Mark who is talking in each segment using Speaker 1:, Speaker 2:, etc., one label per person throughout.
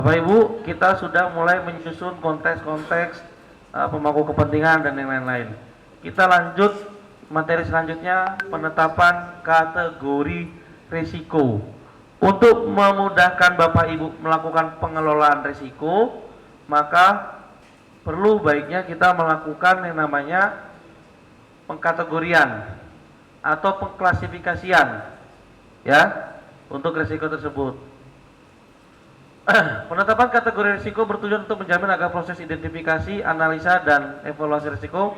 Speaker 1: Bapak Ibu, kita sudah mulai menyusun konteks-konteks pemangku kepentingan dan yang lain-lain. Kita lanjut materi selanjutnya, penetapan kategori risiko. Untuk memudahkan Bapak Ibu melakukan pengelolaan risiko, maka perlu baiknya kita melakukan yang namanya pengkategorian atau pengklasifikasian, ya, untuk risiko tersebut. Penetapan kategori risiko bertujuan untuk menjamin agar proses identifikasi, analisa, dan evaluasi risiko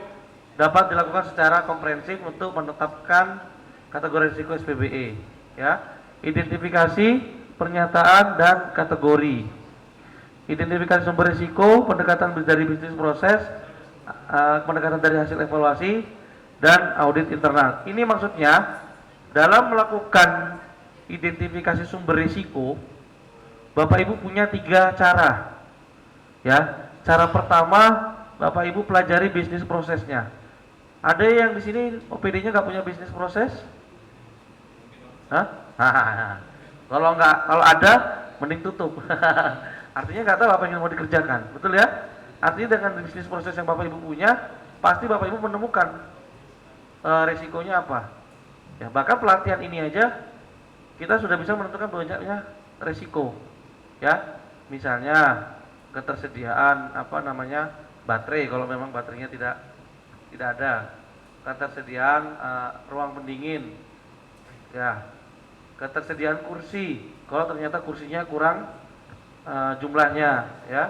Speaker 1: dapat dilakukan secara komprehensif untuk menetapkan kategori risiko SPBE. Ya, identifikasi, pernyataan, dan kategori. Identifikasi sumber risiko, pendekatan dari bisnis proses, pendekatan dari hasil evaluasi, dan audit internal. Ini maksudnya dalam melakukan identifikasi sumber risiko, Bapak Ibu punya 3 cara. Ya, cara pertama Bapak Ibu pelajari bisnis prosesnya. Ada yang di sini OPD-nya nggak punya bisnis proses? Hah? Kalau nggak, kalau ada, mending tutup. Artinya nggak tahu apa yang mau dikerjakan, betul ya? Artinya dengan bisnis proses yang Bapak Ibu punya, pasti Bapak Ibu menemukan resikonya apa. Ya, bahkan pelatihan ini aja kita sudah bisa menentukan banyaknya resiko. Ya, misalnya ketersediaan baterai, kalau memang baterainya tidak ada, ketersediaan ruang pendingin, ya, ketersediaan kursi, kalau ternyata kursinya kurang jumlahnya, ya,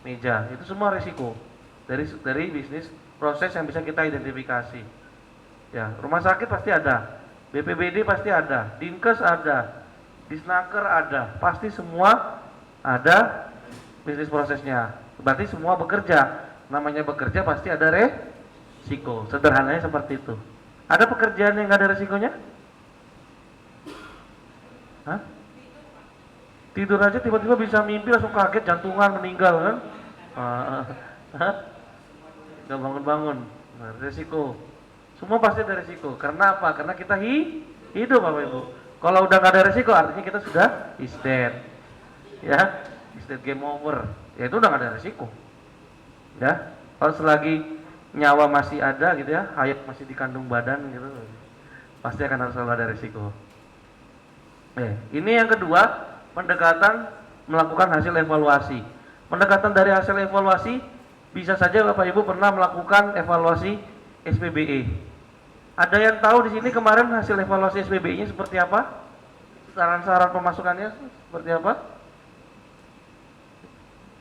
Speaker 1: meja, itu semua risiko dari bisnis proses yang bisa kita identifikasi. Ya, rumah sakit pasti ada, BPBD pasti ada, Dinkes ada, Disnaker ada, pasti semua ada bisnis prosesnya. Berarti semua bekerja. Namanya bekerja pasti ada resiko. Sederhananya seperti itu. Ada pekerjaan yang nggak ada resikonya? Hah? Tidur aja tiba-tiba bisa mimpi langsung kaget, jantungan, meninggal kan? Nggak bangun-bangun. Nah, resiko. Semua pasti ada resiko. Karena apa? Karena kita hidup, Bapak Ibu. Kalau udah nggak ada resiko, artinya kita sudah is dead. Ya, is dead, game over. Ya itu udah nggak ada resiko. Ya, kalau selagi nyawa masih ada gitu ya, hayat masih dikandung badan gitu, pasti akan harus selalu ada resiko. Ini yang kedua, pendekatan melakukan hasil evaluasi. Pendekatan dari hasil evaluasi bisa saja Bapak Ibu pernah melakukan evaluasi SPBE. Ada yang tahu di sini kemarin hasil evaluasi SPBE-nya seperti apa? Saran-saran pemasukannya seperti apa?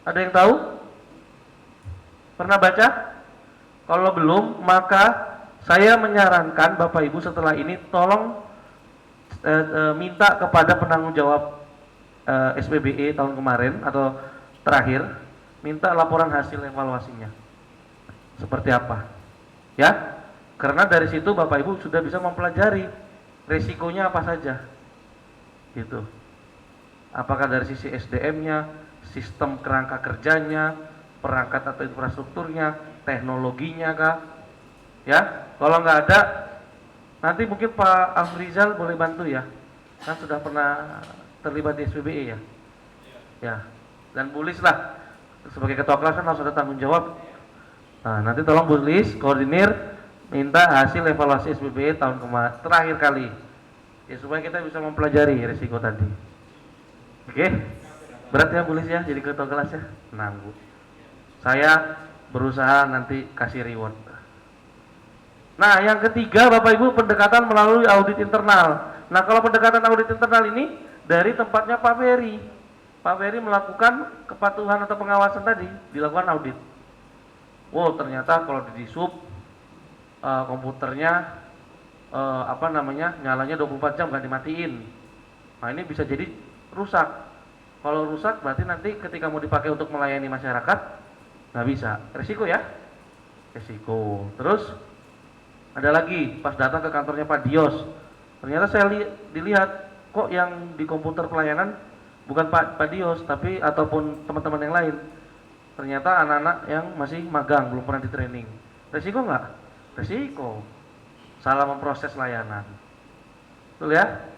Speaker 1: Ada yang tahu? Pernah baca? Kalau belum, maka saya menyarankan Bapak Ibu setelah ini tolong minta kepada penanggung jawab SPBE tahun kemarin atau terakhir, minta laporan hasil evaluasinya seperti apa, ya, karena dari situ Bapak Ibu sudah bisa mempelajari resikonya apa saja, gitu. Apakah dari sisi SDM-nya, sistem kerangka kerjanya, perangkat atau infrastrukturnya, teknologinya kah, ya. Kalau nggak ada, nanti mungkin Pak Afrizal boleh bantu ya, kan sudah pernah terlibat di SPBE ya, ya. Dan Bu Lis lah sebagai ketua kelas kan harus ada tanggung jawab. Nah, nanti tolong Bu Lis koordinir, minta hasil evaluasi SPBE tahun kemarin terakhir kali, ya, supaya kita bisa mempelajari risiko tadi. Oke, berat ya Bu Lis ya jadi ketua kelas ya. Tenang Bu, saya berusaha nanti kasih reward. Nah, yang ketiga Bapak Ibu, pendekatan melalui audit internal. Nah, kalau pendekatan audit internal ini dari tempatnya Pak Ferry. Pak Ferry melakukan kepatuhan atau pengawasan tadi, dilakukan audit. Wow, ternyata kalau di sub komputernya nyalanya 24 jam nggak dimatiin. Nah, ini bisa jadi rusak. Kalau rusak berarti nanti ketika mau dipakai untuk melayani masyarakat nggak bisa. Resiko ya? Resiko. Terus ada lagi, pas datang ke kantornya Pak Dios, ternyata saya dilihat kok yang di komputer pelayanan bukan Pak Dios, tapi ataupun teman-teman yang lain. Ternyata anak-anak yang masih magang, belum pernah di training. Resiko nggak? Resiko. Salah memproses layanan. Betul ya?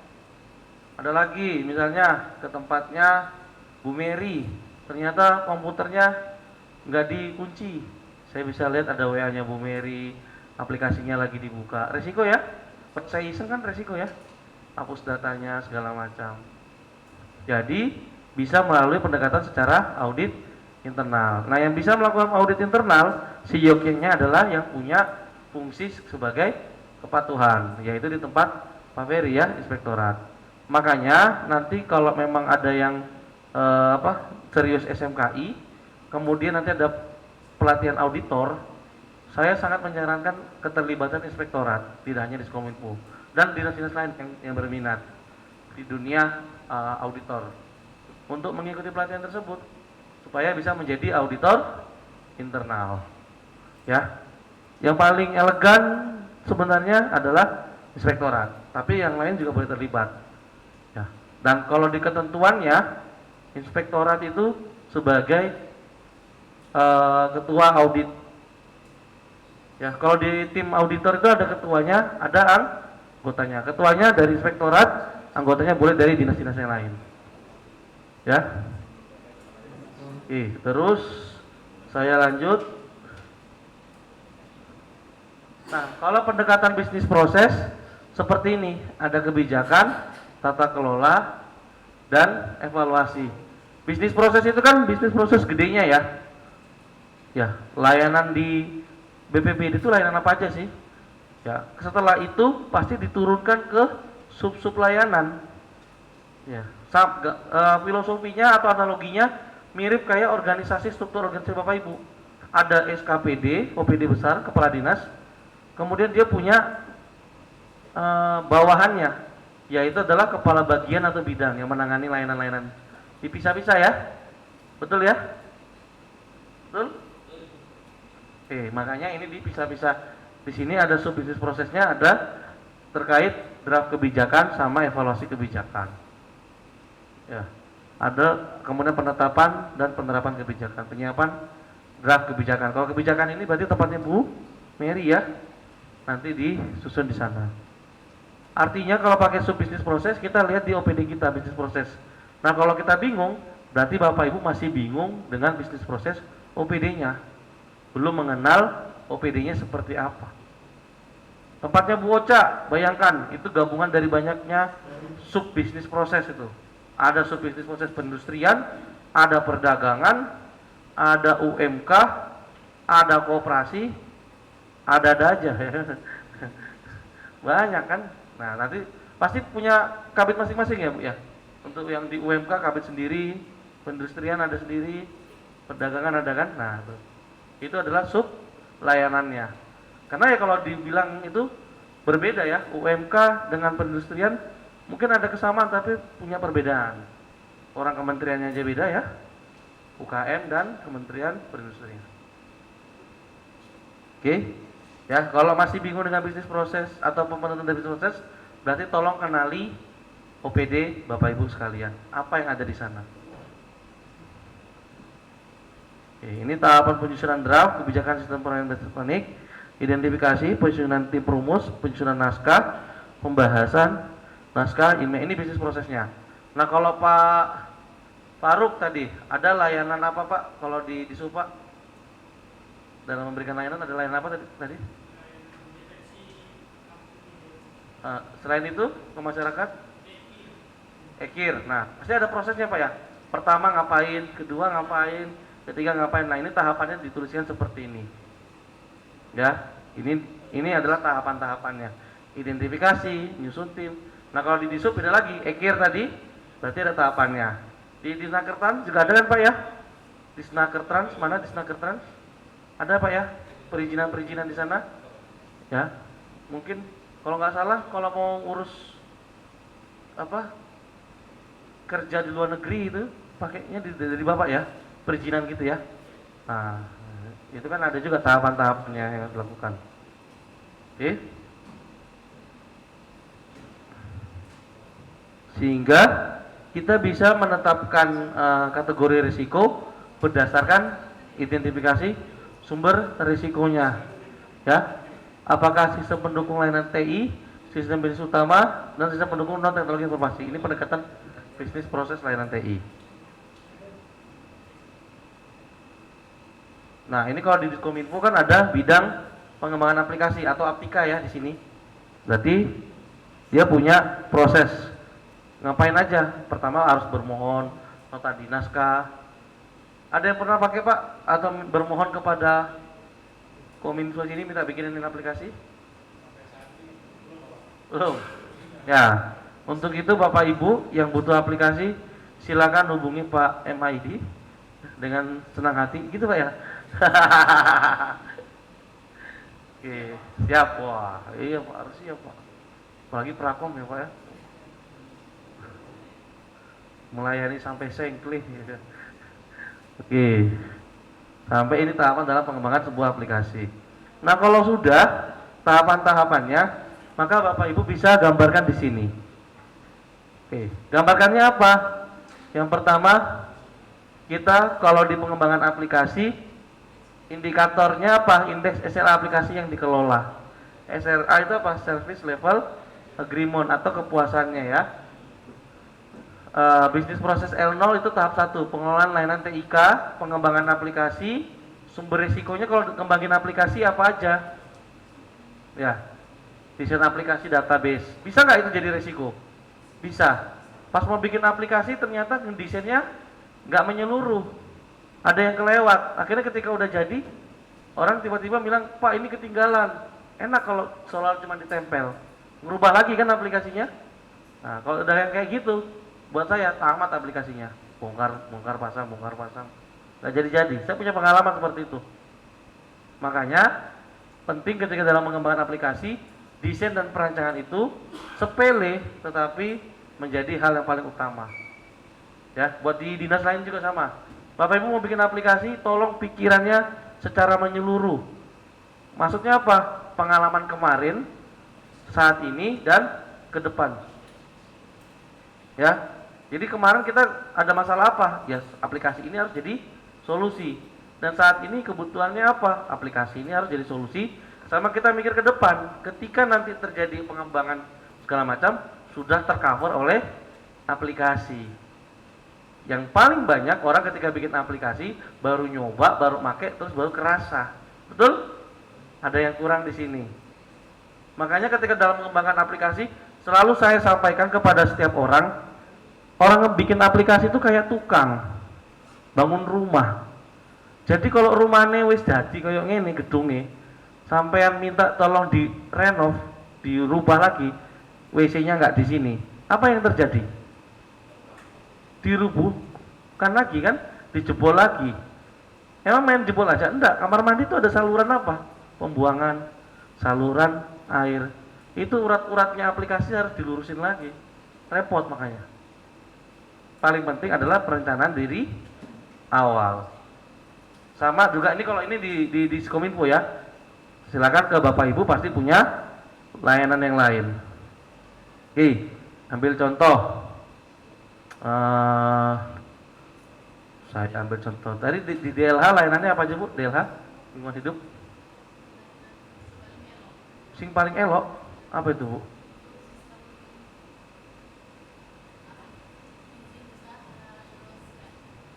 Speaker 1: Ada lagi, misalnya ke tempatnya Bu Mary, ternyata komputernya nggak dikunci. Saya bisa lihat ada WA-nya Bu Mary, aplikasinya lagi dibuka. Resiko ya? Saya iseng kan resiko ya? Hapus datanya segala macam. Jadi bisa melalui pendekatan secara audit internal. Nah, yang bisa melakukan audit internal seyogyanya adalah yang punya fungsi sebagai kepatuhan, yaitu di tempat Pak Ferry ya, inspektorat. Makanya nanti kalau memang ada yang serius SMKI, kemudian nanti ada pelatihan auditor, saya sangat menyarankan keterlibatan inspektorat, tidak hanya Diskominfo dan dinas-dinas lain yang berminat di dunia auditor untuk mengikuti pelatihan tersebut supaya bisa menjadi auditor internal. Ya, yang paling elegan sebenarnya adalah inspektorat, tapi yang lain juga boleh terlibat. Ya, dan kalau di ketentuannya inspektorat itu sebagai ketua audit. Ya, kalau di tim auditor itu ada ketuanya, ada anggotanya. Ketuanya dari inspektorat, anggotanya boleh dari dinas-dinas yang lain. Ya. Terus saya lanjut. Nah, kalau pendekatan bisnis proses seperti ini, ada kebijakan, tata kelola, dan evaluasi. Bisnis proses itu kan bisnis proses gedenya ya. Ya, layanan di BPBD itu layanan apa aja sih? Ya, setelah itu pasti diturunkan ke sub-sub layanan. Ya, filosofinya atau analoginya mirip kayak organisasi struktur organisasi Bapak Ibu. Ada SKPD, OPD besar, kepala dinas. Kemudian dia punya bawahannya, yaitu adalah kepala bagian atau bidang yang menangani layanan-layanan. Dipisah-pisah ya, betul ya? Betul? Makanya ini dipisah-pisah. Di sini ada sub bisnis prosesnya, ada terkait draft kebijakan sama evaluasi kebijakan. Ya, ada kemudian penetapan dan penerapan kebijakan, penyiapan draft kebijakan. Kalau kebijakan ini berarti tempatnya Bu Mary ya, nanti disusun di sana. Artinya kalau pakai sub bisnis proses kita lihat di OPD kita bisnis proses. Nah, kalau kita bingung, berarti Bapak Ibu masih bingung dengan bisnis proses OPD-nya. Belum mengenal OPD-nya seperti apa. Tempatnya Bu Ocha, bayangkan itu gabungan dari banyaknya sub bisnis proses itu. Ada sub bisnis proses perindustrian, ada perdagangan, ada UMK, ada koperasi, ada aja. Banyak kan? Nah, nanti pasti punya kabit masing-masing ya Bu ya. Untuk yang di UMK kabit sendiri, perindustrian ada sendiri, perdagangan ada kan? Nah, itu adalah sub layanannya. Karena ya kalau dibilang itu berbeda ya, UMK dengan perindustrian mungkin ada kesamaan tapi punya perbedaan. Orang kementeriannya aja beda ya, UKM dan Kementerian Perindustrian. Oke, ya kalau masih bingung dengan bisnis proses atau pembentukan dari bisnis proses, berarti tolong kenali OPD Bapak Ibu sekalian, apa yang ada di sana. Ini tahapan penyusunan draft kebijakan sistem pelayanan elektronik, identifikasi, penyusunan tim rumus, penyusunan naskah, pembahasan naskah, ini bisnis prosesnya. Nah, kalau Pak Faruk tadi ada layanan apa Pak? Kalau di Supa dalam memberikan layanan ada layanan apa tadi? Selain itu ke masyarakat? Ekir. Nah, pasti ada prosesnya Pak ya. Pertama ngapain, kedua ngapain, ketiga ngapain. Nah, ini tahapannya dituliskan seperti ini. Ya, ini adalah tahapan-tahapannya. Identifikasi, nyusun tim. Nah, kalau di Disub beda lagi. Ekir tadi berarti ada tahapannya. Di Disnakertrans juga ada kan Pak ya? Disnakertrans, mana Disnakertrans? Ada Pak ya? Perizinan-perizinan di sana? Ya. Mungkin kalau nggak salah kalau mau urus kerja di luar negeri itu pakainya dari Bapak ya, perizinan gitu ya. Nah, itu kan ada juga tahapan-tahapannya yang dilakukan. Oke. Sehingga kita bisa menetapkan kategori risiko berdasarkan identifikasi sumber risikonya. Ya. Apakah sistem pendukung layanan TI, sistem bisnis utama, dan sistem pendukung non teknologi informasi. Ini pendekatan bisnis proses layanan TI. Nah, ini kalau di Diskominfo kan ada bidang pengembangan aplikasi atau Aptika ya di sini. Berarti dia punya proses. Ngapain aja? Pertama harus bermohon nota dinas kah? Ada yang pernah pakai Pak atau bermohon kepada Kominfo sini minta bikinin aplikasi? Belum. Ya, untuk itu Bapak Ibu yang butuh aplikasi silakan hubungi Pak MID dengan senang hati, gitu Pak ya. Oke, siap. Wah, iya Pak, harus siap Pak. Apalagi Prakom ya Pak ya. Melayani sampai sengklih ya. Oke. Sampai ini tahapan dalam pengembangan sebuah aplikasi. Nah, kalau sudah tahapan-tahapannya, maka Bapak Ibu bisa gambarkan di sini. Oke, gambarkannya apa? Yang pertama, kita kalau di pengembangan aplikasi, indikatornya apa? Indeks SLA aplikasi yang dikelola. SLA itu apa? Service Level Agreement atau kepuasannya ya. Bisnis proses L0 itu tahap 1, pengelolaan layanan TIK, pengembangan aplikasi, sumber risikonya kalau kembangin aplikasi apa aja? Ya, desain aplikasi database. Bisa nggak itu jadi risiko? Bisa. Pas mau bikin aplikasi ternyata desainnya nggak menyeluruh. Ada yang kelewat. Akhirnya ketika udah jadi, orang tiba-tiba bilang, Pak ini ketinggalan. Enak kalau soal cuma ditempel. Ngerubah lagi kan aplikasinya. Nah, kalau udah yang kayak gitu, buat saya tamat aplikasinya, bongkar pasang. Nggak jadi. Saya punya pengalaman seperti itu. Makanya penting ketika dalam mengembangkan aplikasi, desain dan perancangan itu sepele tetapi menjadi hal yang paling utama. Ya, buat di dinas lain juga sama. Bapak Ibu mau bikin aplikasi, tolong pikirannya secara menyeluruh. Maksudnya apa? Pengalaman kemarin, saat ini dan ke depan. Ya, jadi kemarin kita ada masalah apa? Ya, aplikasi ini harus jadi solusi. Dan saat ini kebutuhannya apa? Aplikasi ini harus jadi solusi. Sama kita mikir ke depan, ketika nanti terjadi pengembangan segala macam, sudah tercover oleh aplikasi. Yang paling banyak orang ketika bikin aplikasi baru nyoba, baru make, terus baru kerasa. Betul? Ada yang kurang di sini. Makanya ketika dalam mengembangkan aplikasi, selalu saya sampaikan kepada setiap orang yang bikin aplikasi itu kayak tukang bangun rumah. Jadi kalau rumahnya wis jadi kayak ngene gedungnya, sampean minta tolong direnov, dirubah lagi, WC-nya nggak di sini, apa yang terjadi? Dirubuhkan lagi kan, dijebol lagi. Emang main jebol aja? Enggak, kamar mandi itu ada saluran apa? Pembuangan, saluran air. Itu urat-uratnya aplikasi harus dilurusin lagi. Repot makanya. Paling penting adalah perencanaan diri awal. Sama juga ini kalau ini di Diskominfo ya. Silakan ke Bapak Ibu pasti punya layanan yang lain. Oke, ambil contoh. Saya ambil contoh. Tadi di DLH layanannya apa aja Bu? DLH lingkungan hidup. Sing paling elok apa itu Bu?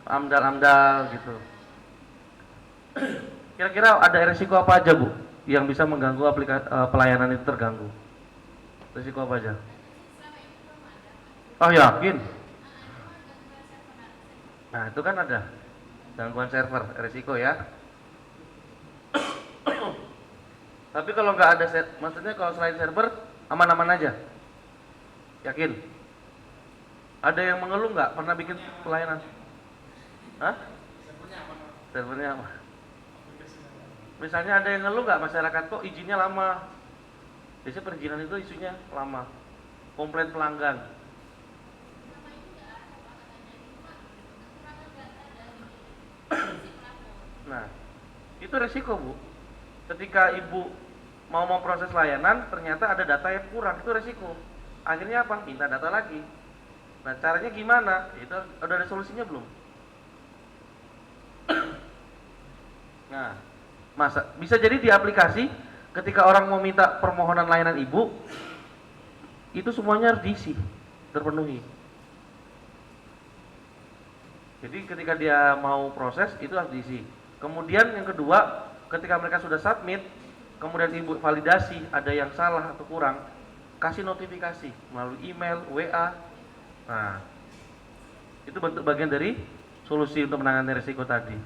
Speaker 1: Amdal gitu. Kira-kira ada resiko apa aja Bu yang bisa mengganggu pelayanan itu terganggu? Resiko apa aja? Oh yakin? Nah itu kan ada gangguan server, resiko ya. Tapi kalau nggak ada maksudnya kalau selain server aman-aman aja. Yakin? Ada yang mengeluh nggak pernah bikin pelayanan? Hah? Servernya apa? Misalnya ada yang ngeluh nggak masyarakat kok izinnya lama? Biasanya perizinan itu isunya lama. Komplain pelanggan. Nah, itu resiko Bu. Ketika Ibu mau memproses layanan, ternyata ada data yang kurang, itu resiko. Akhirnya apa? Minta data lagi. Nah, caranya gimana? Itu udah ada solusinya belum? Nah, bisa jadi di aplikasi ketika orang mau minta permohonan layanan Ibu, itu semuanya harus diisi, terpenuhi. Jadi ketika dia mau proses itu harus diisi. Kemudian yang kedua, ketika mereka sudah submit, kemudian ibu validasi ada yang salah atau kurang, kasih notifikasi melalui email, WA. Nah, itu bentuk bagian dari solusi untuk menangani risiko tadi,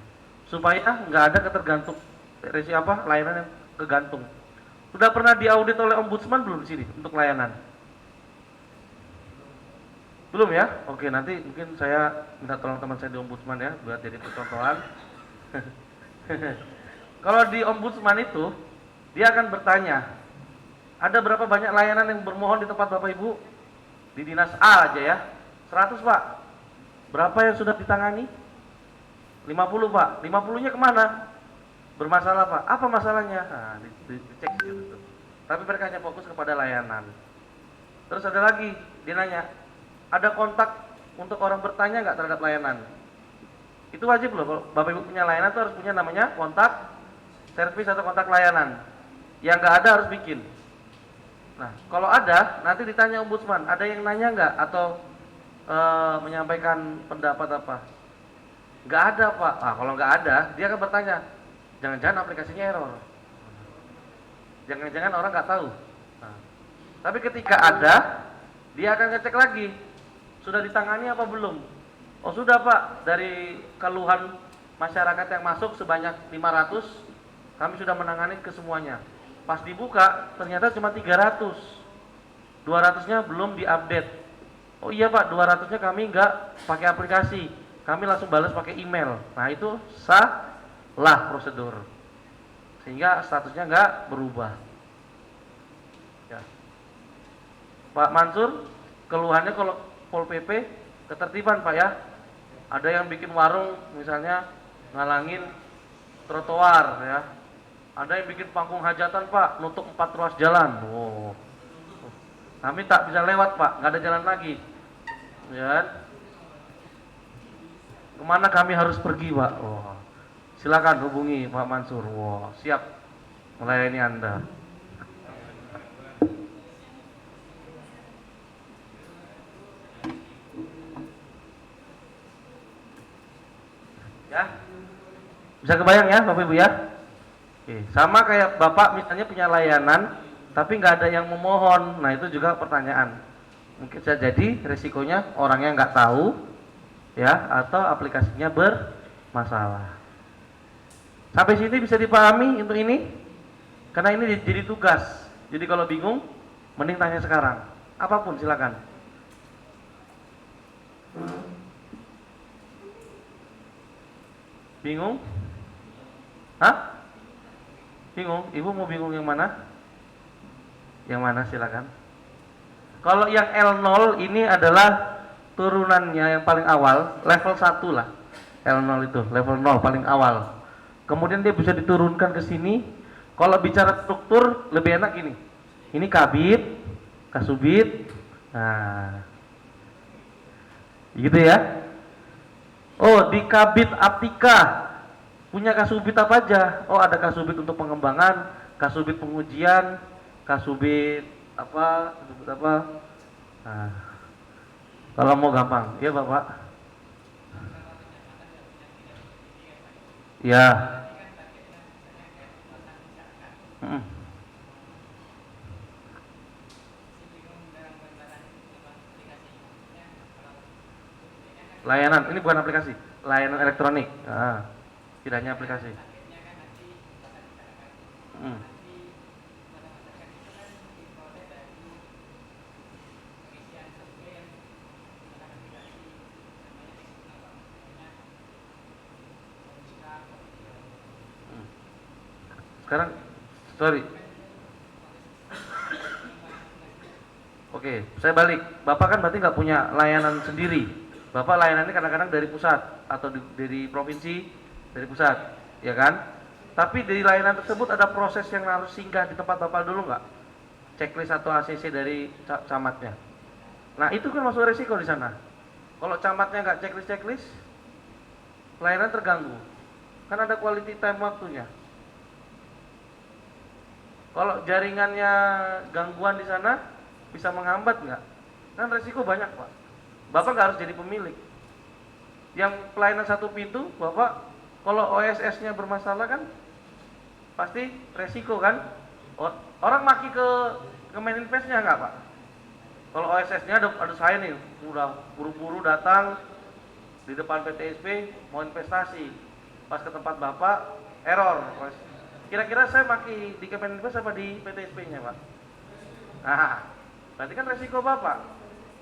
Speaker 1: supaya nggak ada ketergantung risiko layanan yang kegantung. Sudah pernah diaudit oleh ombudsman belum di sini untuk layanan? Belum ya? Oke, nanti mungkin saya minta tolong teman saya di ombudsman ya, buat jadi percontohan. Kalau di ombudsman itu, dia akan bertanya, ada berapa banyak layanan yang bermohon di tempat Bapak Ibu? Di dinas A aja ya, 100 Pak. Berapa yang sudah ditangani? 50 Pak. 50-nya kemana? Bermasalah Pak. Apa masalahnya? Nah, dicek gitu. Tapi mereka hanya fokus kepada layanan. Terus ada lagi, dia nanya, ada kontak untuk orang bertanya nggak terhadap layanan? Itu wajib loh, kalau Bapak Ibu punya layanan itu harus punya namanya kontak servis atau kontak layanan. Yang nggak ada harus bikin. Nah, kalau ada, nanti ditanya ombudsman, ada yang nanya nggak atau menyampaikan pendapat apa? Nggak ada Pak. Ah, kalau nggak ada, dia akan bertanya, jangan-jangan aplikasinya error, jangan-jangan orang nggak tahu. Nah, tapi ketika ada, dia akan ngecek lagi, sudah ditangani apa belum? Oh sudah Pak, dari keluhan masyarakat yang masuk sebanyak 500, kami sudah menangani ke semuanya. Pas dibuka, ternyata cuma 300, 200-nya belum diupdate. Oh iya Pak, 200-nya kami nggak pakai aplikasi, kami langsung balas pakai email. Nah itu salah prosedur, sehingga statusnya nggak berubah. Ya. Pak Mansur, keluhannya kalau Pol PP ketertiban Pak ya. Ada yang bikin warung misalnya ngalangin trotoar ya. Ada yang bikin panggung hajatan Pak, nutup 4 ruas jalan. Oh. Kami tak bisa lewat Pak, nggak ada jalan lagi. Ya. Kemana kami harus pergi Pak? Oh. Silakan hubungi Pak Mansur. Wow, siap melayani Anda. Ya, bisa kebayang ya Bapak Ibu ya. Oke, sama kayak Bapak misalnya punya layanan, tapi nggak ada yang memohon. Nah itu juga pertanyaan. Mungkin bisa jadi resikonya orangnya nggak tahu, ya, atau aplikasinya bermasalah. Sampai sini bisa dipahami untuk ini? Karena ini jadi tugas. Jadi kalau bingung, mending tanya sekarang. Apapun silakan. Bingung? Hah? Bingung? Ibu mau bingung yang mana? Yang mana silakan. Kalau yang L0 ini adalah turunannya yang paling awal, level 1 lah. L0 itu, level 0 paling awal. Kemudian dia bisa diturunkan ke sini. Kalau bicara struktur lebih enak ini. Ini kabit, kasubit. Nah. Gitu ya. Oh, di kabit Aptika punya kasubit apa aja? Oh, ada kasubit untuk pengembangan, kasubit pengujian, kasubit apa, kasubit apa. Nah, kalau mau gampang, ya Bapak. Ya. Layanan, ini bukan aplikasi, layanan elektronik. Nah, tidak hanya aplikasi. Sekarang, sorry. Oke, saya balik. Bapak kan berarti nggak punya layanan sendiri. Bapak layanannya kadang-kadang dari pusat atau dari provinsi, dari pusat, ya kan? Tapi dari layanan tersebut ada proses yang harus singgah di tempat Bapak dulu nggak? Checklist atau ACC dari camatnya. Nah itu kan masuk resiko di sana. Kalau camatnya nggak checklist, layanan terganggu. Kan ada quality time waktunya. Kalau jaringannya gangguan di sana, bisa menghambat nggak? Kan resiko banyak Pak. Bapak nggak harus jadi pemilik. Yang pelayanan satu pintu, Bapak Kalau OSS-nya bermasalah kan pasti resiko kan. Orang maki ke main investnya nggak Pak? Kalau OSS-nya ada saya nih, udah buru-buru datang di depan PTSP mau investasi, pas ke tempat Bapak error. Kira-kira saya maki di Kemen Invest apa di PTSP-nya Pak? Nah, berarti kan resiko Bapak.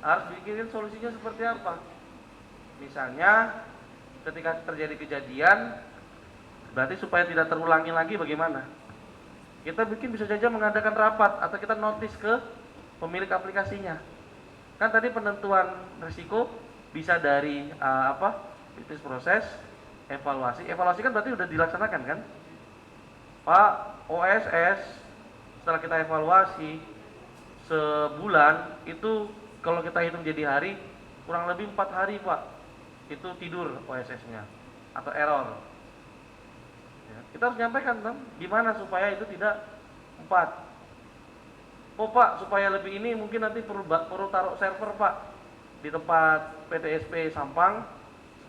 Speaker 1: Harus bikin solusinya seperti apa? Misalnya ketika terjadi kejadian, berarti supaya tidak terulangi lagi bagaimana? Kita bisa saja mengadakan rapat atau kita notice ke pemilik aplikasinya. Kan tadi penentuan risiko bisa dari bisnis proses, evaluasi. Evaluasi kan berarti sudah dilaksanakan kan? Pak, OSS setelah kita evaluasi sebulan itu kalau kita hitung jadi hari kurang lebih 4 hari Pak itu tidur OSS-nya atau error. Ya, kita harus nyampaikan kan, gimana supaya itu tidak 4. Oh Pak, supaya lebih ini mungkin nanti perlu taruh server Pak di tempat PTSP Sampang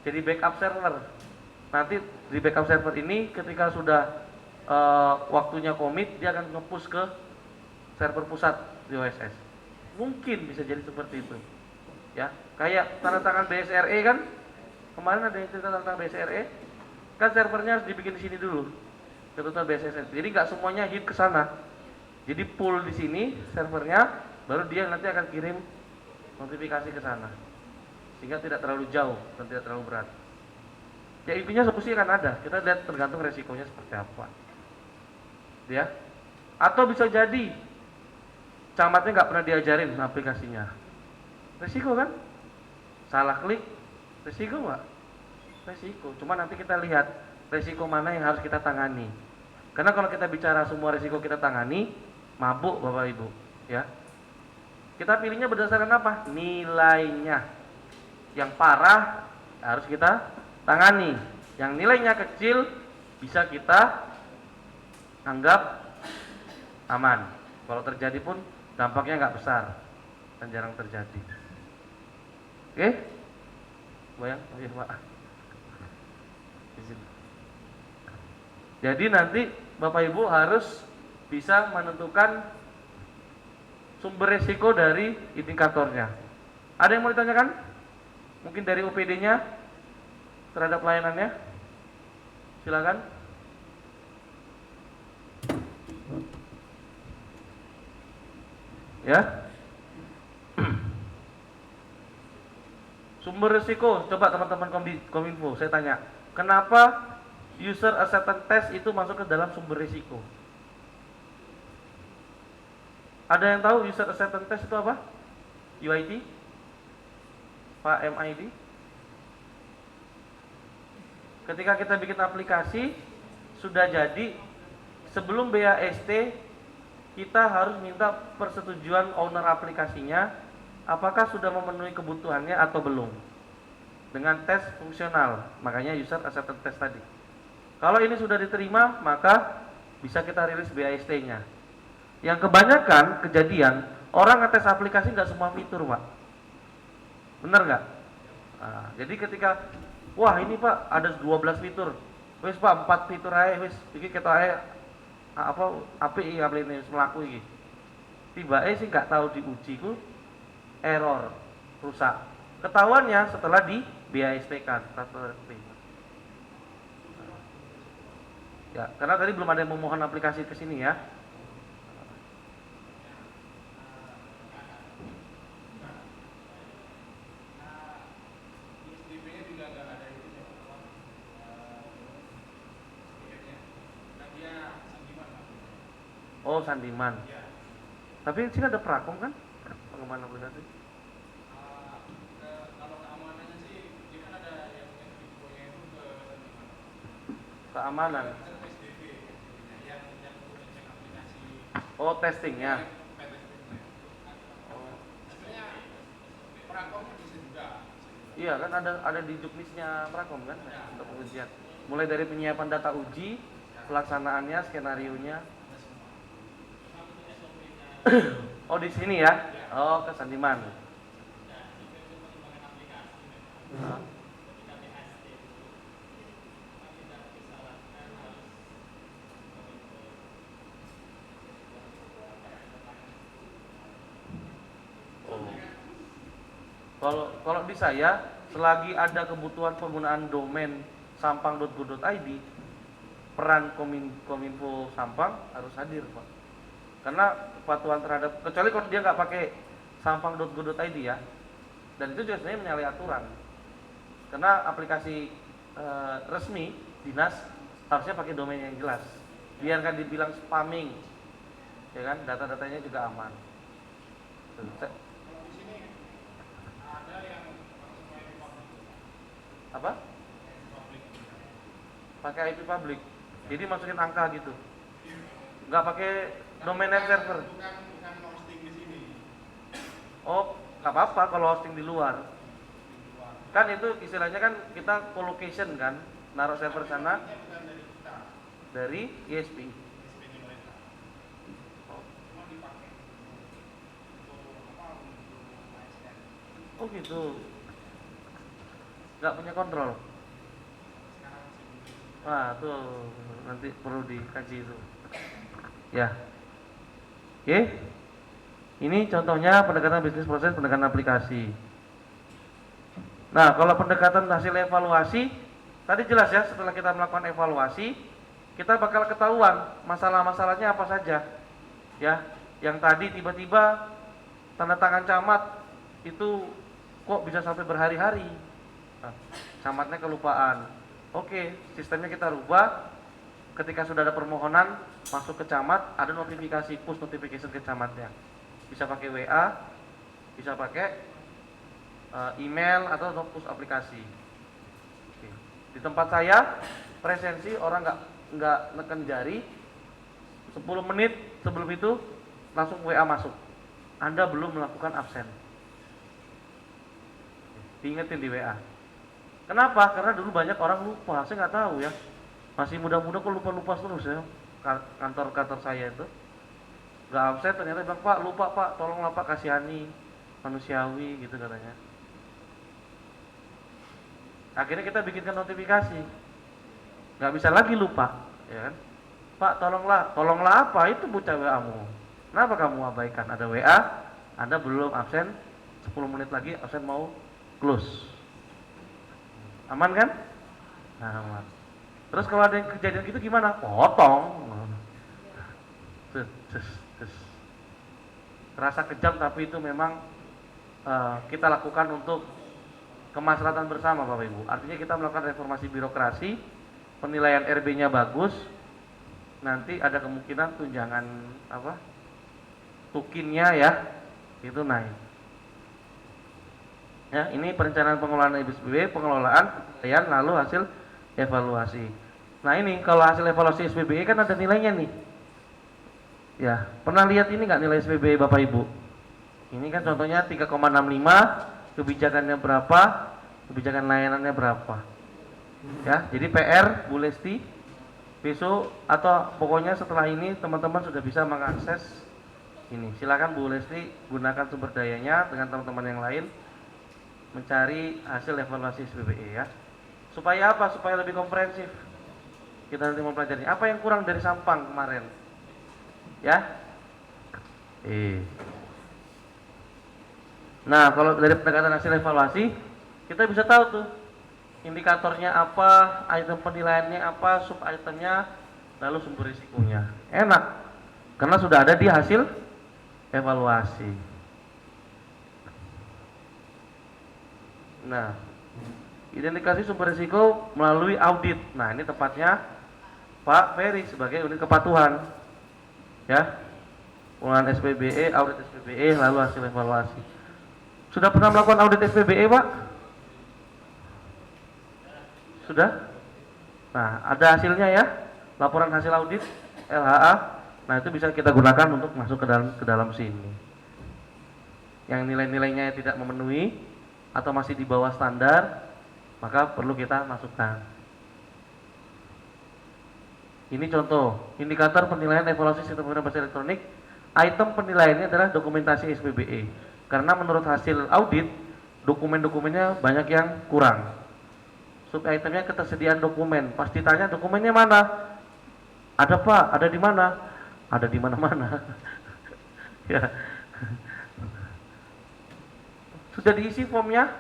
Speaker 1: jadi backup server. Nanti di backup server ini ketika sudah waktunya komit dia akan nge-push ke server pusat di OSS. Mungkin bisa jadi seperti itu. Ya, kayak tanda tangan BSRE kan? Kemarin ada yang cerita tentang BSRE. Kan servernya harus dibikin di sini dulu. Ketentuan BSSN. Jadi nggak semuanya hit ke sana. Jadi pool di sini servernya, baru dia nanti akan kirim notifikasi ke sana, sehingga tidak terlalu jauh dan tidak terlalu berat. Ya intinya solusi akan ada. Kita lihat tergantung resikonya seperti apa. Ya, atau bisa jadi camatnya nggak pernah diajarin aplikasinya. Resiko kan? Salah klik, resiko nggak? Resiko. Cuma nanti kita lihat resiko mana yang harus kita tangani. Karena kalau kita bicara semua resiko kita tangani, mabuk Bapak Ibu, ya. Kita pilihnya berdasarkan apa? Nilainya. Yang parah harus kita tangani. Yang nilainya kecil bisa kita anggap aman. Kalau terjadi pun dampaknya nggak besar dan jarang terjadi. Oke? Bayang, oh iya Pak. Jadi nanti Bapak Ibu harus bisa menentukan sumber resiko dari indikatornya. Ada yang mau ditanyakan? Mungkin dari OPD-nya terhadap pelayanannya? Silakan. Ya. Sumber resiko, coba teman-teman Kominfo, saya tanya, kenapa user acceptance test itu masuk ke dalam sumber risiko? Ada yang tahu user acceptance test itu apa? UIT? Pak MID? Ketika kita bikin aplikasi sudah jadi, sebelum BAST kita harus minta persetujuan owner aplikasinya apakah sudah memenuhi kebutuhannya atau belum dengan tes fungsional, makanya user acceptance test tadi. Kalau ini sudah diterima, maka bisa kita rilis BAST-nya. Yang kebanyakan kejadian, orang ngetes aplikasi nggak semua fitur, Pak. Bener nggak? Nah, jadi ketika, wah ini Pak ada 12 fitur, wes Pak 4 fitur aja, wes bikin kita aja API ini melaku ini. Tiba sih nggak tahu diuji ku error, rusak. Ketahuannya setelah di BAST kan, ya, karena tadi belum ada yang memohon aplikasi ke sini ya. Oh, Sandiman. Tapi sini ada Prakom kan? Pengembangan aplikasi.
Speaker 2: Kalau keamanannya sih, dia kan ada yang infonya itu ke Sandiman.
Speaker 1: Keamanan.
Speaker 2: Yang untuk ngecek aplikasi.
Speaker 1: Oh, testingnya.
Speaker 2: Oh. Sebenarnya Prakom bisa juga.
Speaker 1: Iya kan ada di juknisnya Prakom kan ya, untuk pengujian. Mulai dari penyiapan data uji, pelaksanaannya, skenario-nya. Oh di sini ya? Oh ke Sandiman. Kalau di saya, selagi ada kebutuhan penggunaan domain sampang.go.id, peran Kominfo Sampang harus hadir, Pak. Karena kepatuhan terhadap, kecuali kalau dia nggak pakai sampang.go.id ya, dan itu juga sebenarnya menyalahi aturan. Karena aplikasi resmi dinas harusnya pakai domain yang jelas, biar kan dibilang spamming, ya kan, data-datanya juga aman.
Speaker 2: Kalau di sini ada yang langsung IP public.
Speaker 1: Apa?
Speaker 2: Public.
Speaker 1: Pakai IP public, jadi masukin angka gitu, nggak pakai domain name server.
Speaker 2: Bukan hosting di sini.
Speaker 1: Oh, nggak apa-apa kalau hosting di luar.
Speaker 2: Di luar.
Speaker 1: Kan itu istilahnya kan kita co-location kan, naruh server sana
Speaker 2: Ini bukan dari kita.
Speaker 1: dari ISP.
Speaker 2: SP-nya mereka.
Speaker 1: Oh,
Speaker 2: Cuma dipakai untuk apa? Untuk ASN.
Speaker 1: oh gitu. Nggak punya kontrol.
Speaker 2: Sekarang masih belum.
Speaker 1: Wah, tuh nanti perlu dikaji itu. Ya. Oke. Ini contohnya pendekatan bisnis proses, pendekatan aplikasi. Nah, kalau pendekatan hasil evaluasi, tadi jelas ya, setelah kita melakukan evaluasi, kita bakal ketahuan masalah-masalahnya apa saja. Ya, yang tadi tiba-tiba tanda tangan camat itu kok bisa sampai berhari-hari. Nah, camatnya kelupaan. Oke, sistemnya kita rubah. Ketika sudah ada permohonan masuk ke camat, ada notifikasi, push notification ke camatnya. Bisa pakai WA, bisa pakai email atau push aplikasi. Oke. Di tempat saya presensi orang nggak neken jari, 10 menit sebelum itu langsung WA masuk. Anda belum melakukan absen. Diingetin di WA. Kenapa? Karena dulu banyak orang lupa, saya nggak tahu ya. Masih muda-muda kok lupa-lupa terus ya. Kantor-kantor saya itu nggak absen, ternyata bilang, Pak lupa Pak, tolonglah Pak, kasihani, manusiawi gitu katanya. Akhirnya kita bikinkan notifikasi, nggak bisa lagi lupa, ya kan? Pak tolonglah apa itu bocah WA-mu? Kenapa kamu abaikan? Ada WA, Anda belum absen, 10 menit lagi absen mau close. Aman kan? Nah, aman. Terus kalau ada yang kejadian gitu gimana? Potong. Terasa kejam, tapi itu memang kita lakukan untuk kemaslahatan bersama Bapak Ibu. Artinya kita melakukan reformasi birokrasi, penilaian RB-nya bagus, nanti ada kemungkinan tunjangan tukinnya ya itu naik. Ya, ini perencanaan pengelolaan SPBE, pengelolaan, penilaian, lalu hasil evaluasi. Nah ini kalau hasil evaluasi SPBE kan ada nilainya nih. Ya, pernah lihat ini nggak nilai SPBE Bapak Ibu? Ini kan contohnya 3,65, kebijakannya berapa, kebijakan layanannya berapa. Ya, jadi PR Bu Lesti besok atau pokoknya setelah ini teman-teman sudah bisa mengakses ini. Silakan Bu Lesti gunakan sumber dayanya dengan teman-teman yang lain mencari hasil evaluasi SPBE ya. Supaya apa? Supaya lebih komprehensif. Kita nanti mempelajari apa yang kurang dari Sampang kemarin. Ya. Nah, kalau dari pendekatan hasil evaluasi, kita bisa tahu tuh indikatornya apa, item penilaiannya apa, sub itemnya, lalu sumber risikonya. Enak, karena sudah ada di hasil evaluasi. Nah, identifikasi sumber risiko melalui audit. Nah, ini tepatnya Pak Ferry sebagai unit kepatuhan. Ya, pengelolaan SPBE, audit SPBE, lalu hasil evaluasi. Sudah pernah melakukan audit SPBE, Pak? Sudah? Nah, ada hasilnya ya, laporan hasil audit LHA. Nah, itu bisa kita gunakan untuk masuk ke dalam sini. Yang nilai-nilainya tidak memenuhi atau masih di bawah standar, maka perlu kita masukkan. Ini contoh indikator penilaian evaluasi sistem pembayaran berbasis elektronik. Item penilaiannya adalah dokumentasi SPBE. Karena menurut hasil audit, dokumen-dokumennya banyak yang kurang. Sub itemnya ketersediaan dokumen. Pas ditanya dokumennya mana? Ada Pak, ada di mana? Ada di mana-mana. Ya. sudah diisi formnya,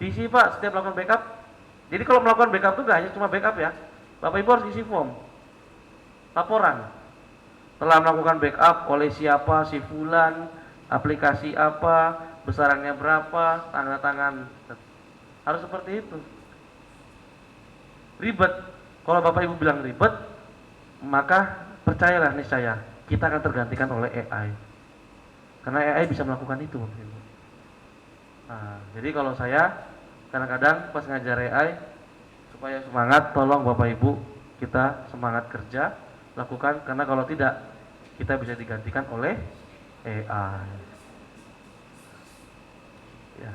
Speaker 1: diisi Pak setiap melakukan backup. Jadi kalau melakukan backup itu nggak hanya cuma backup ya, Bapak Ibu harus isi form laporan. Telah melakukan backup oleh siapa, si fulan, aplikasi apa, besarannya berapa, tanda tangan. Harus seperti itu. Ribet. Kalau Bapak Ibu bilang ribet, maka percayalah niscaya kita akan tergantikan oleh AI. Karena AI bisa melakukan itu. Nah, jadi kalau saya kadang-kadang pas ngajar AI supaya semangat, tolong Bapak Ibu kita semangat kerja, lakukan, karena kalau tidak kita bisa digantikan oleh AI. Ya.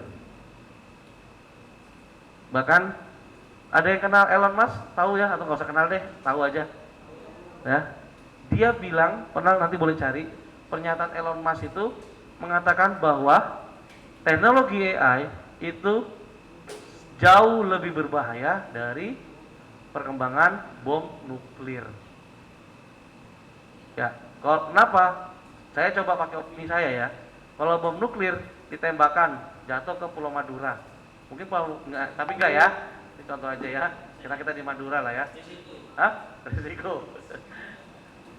Speaker 1: Bahkan ada yang kenal Elon Musk, tahu ya, atau nggak usah kenal deh, tahu aja. Ya, dia bilang, pernah nanti boleh cari pernyataan Elon Musk itu mengatakan bahwa teknologi AI itu jauh lebih berbahaya dari perkembangan bom nuklir. Ya, kalau kenapa? Saya coba pakai opini saya ya. Kalau bom nuklir ditembakkan jatuh ke Pulau Madura, mungkin kalau enggak, tapi enggak ya. Ini contoh aja ya. Kita di Madura lah ya. Hah? Risiko.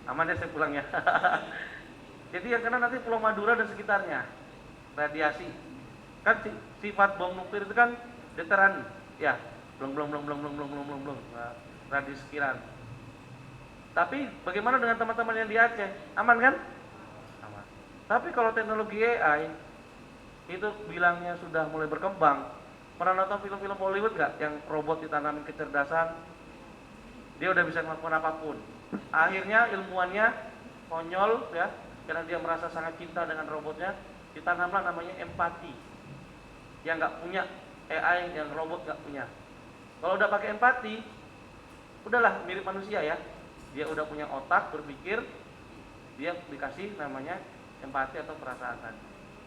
Speaker 1: Aman ya saya pulang ya. Jadi yang kena nanti Pulau Madura dan sekitarnya. Radiasi. Kan sifat bom nuklir itu kan deteran, ya. Blong. Nah, radius sekian. Tapi bagaimana dengan teman-teman yang di Aceh? Aman kan? Aman. Tapi kalau teknologi AI itu bilangnya sudah mulai berkembang. Pernah nonton film-film Hollywood nggak yang robot ditanamin kecerdasan? Dia udah bisa melakukan apapun. Akhirnya ilmuannya konyol ya, karena dia merasa sangat cinta dengan robotnya, ditanamlah namanya empati. Yang nggak punya AI, yang robot nggak punya. Kalau udah pakai empati, udahlah mirip manusia ya. Dia udah punya otak berpikir, dia dikasih namanya empati atau perasaan tadi.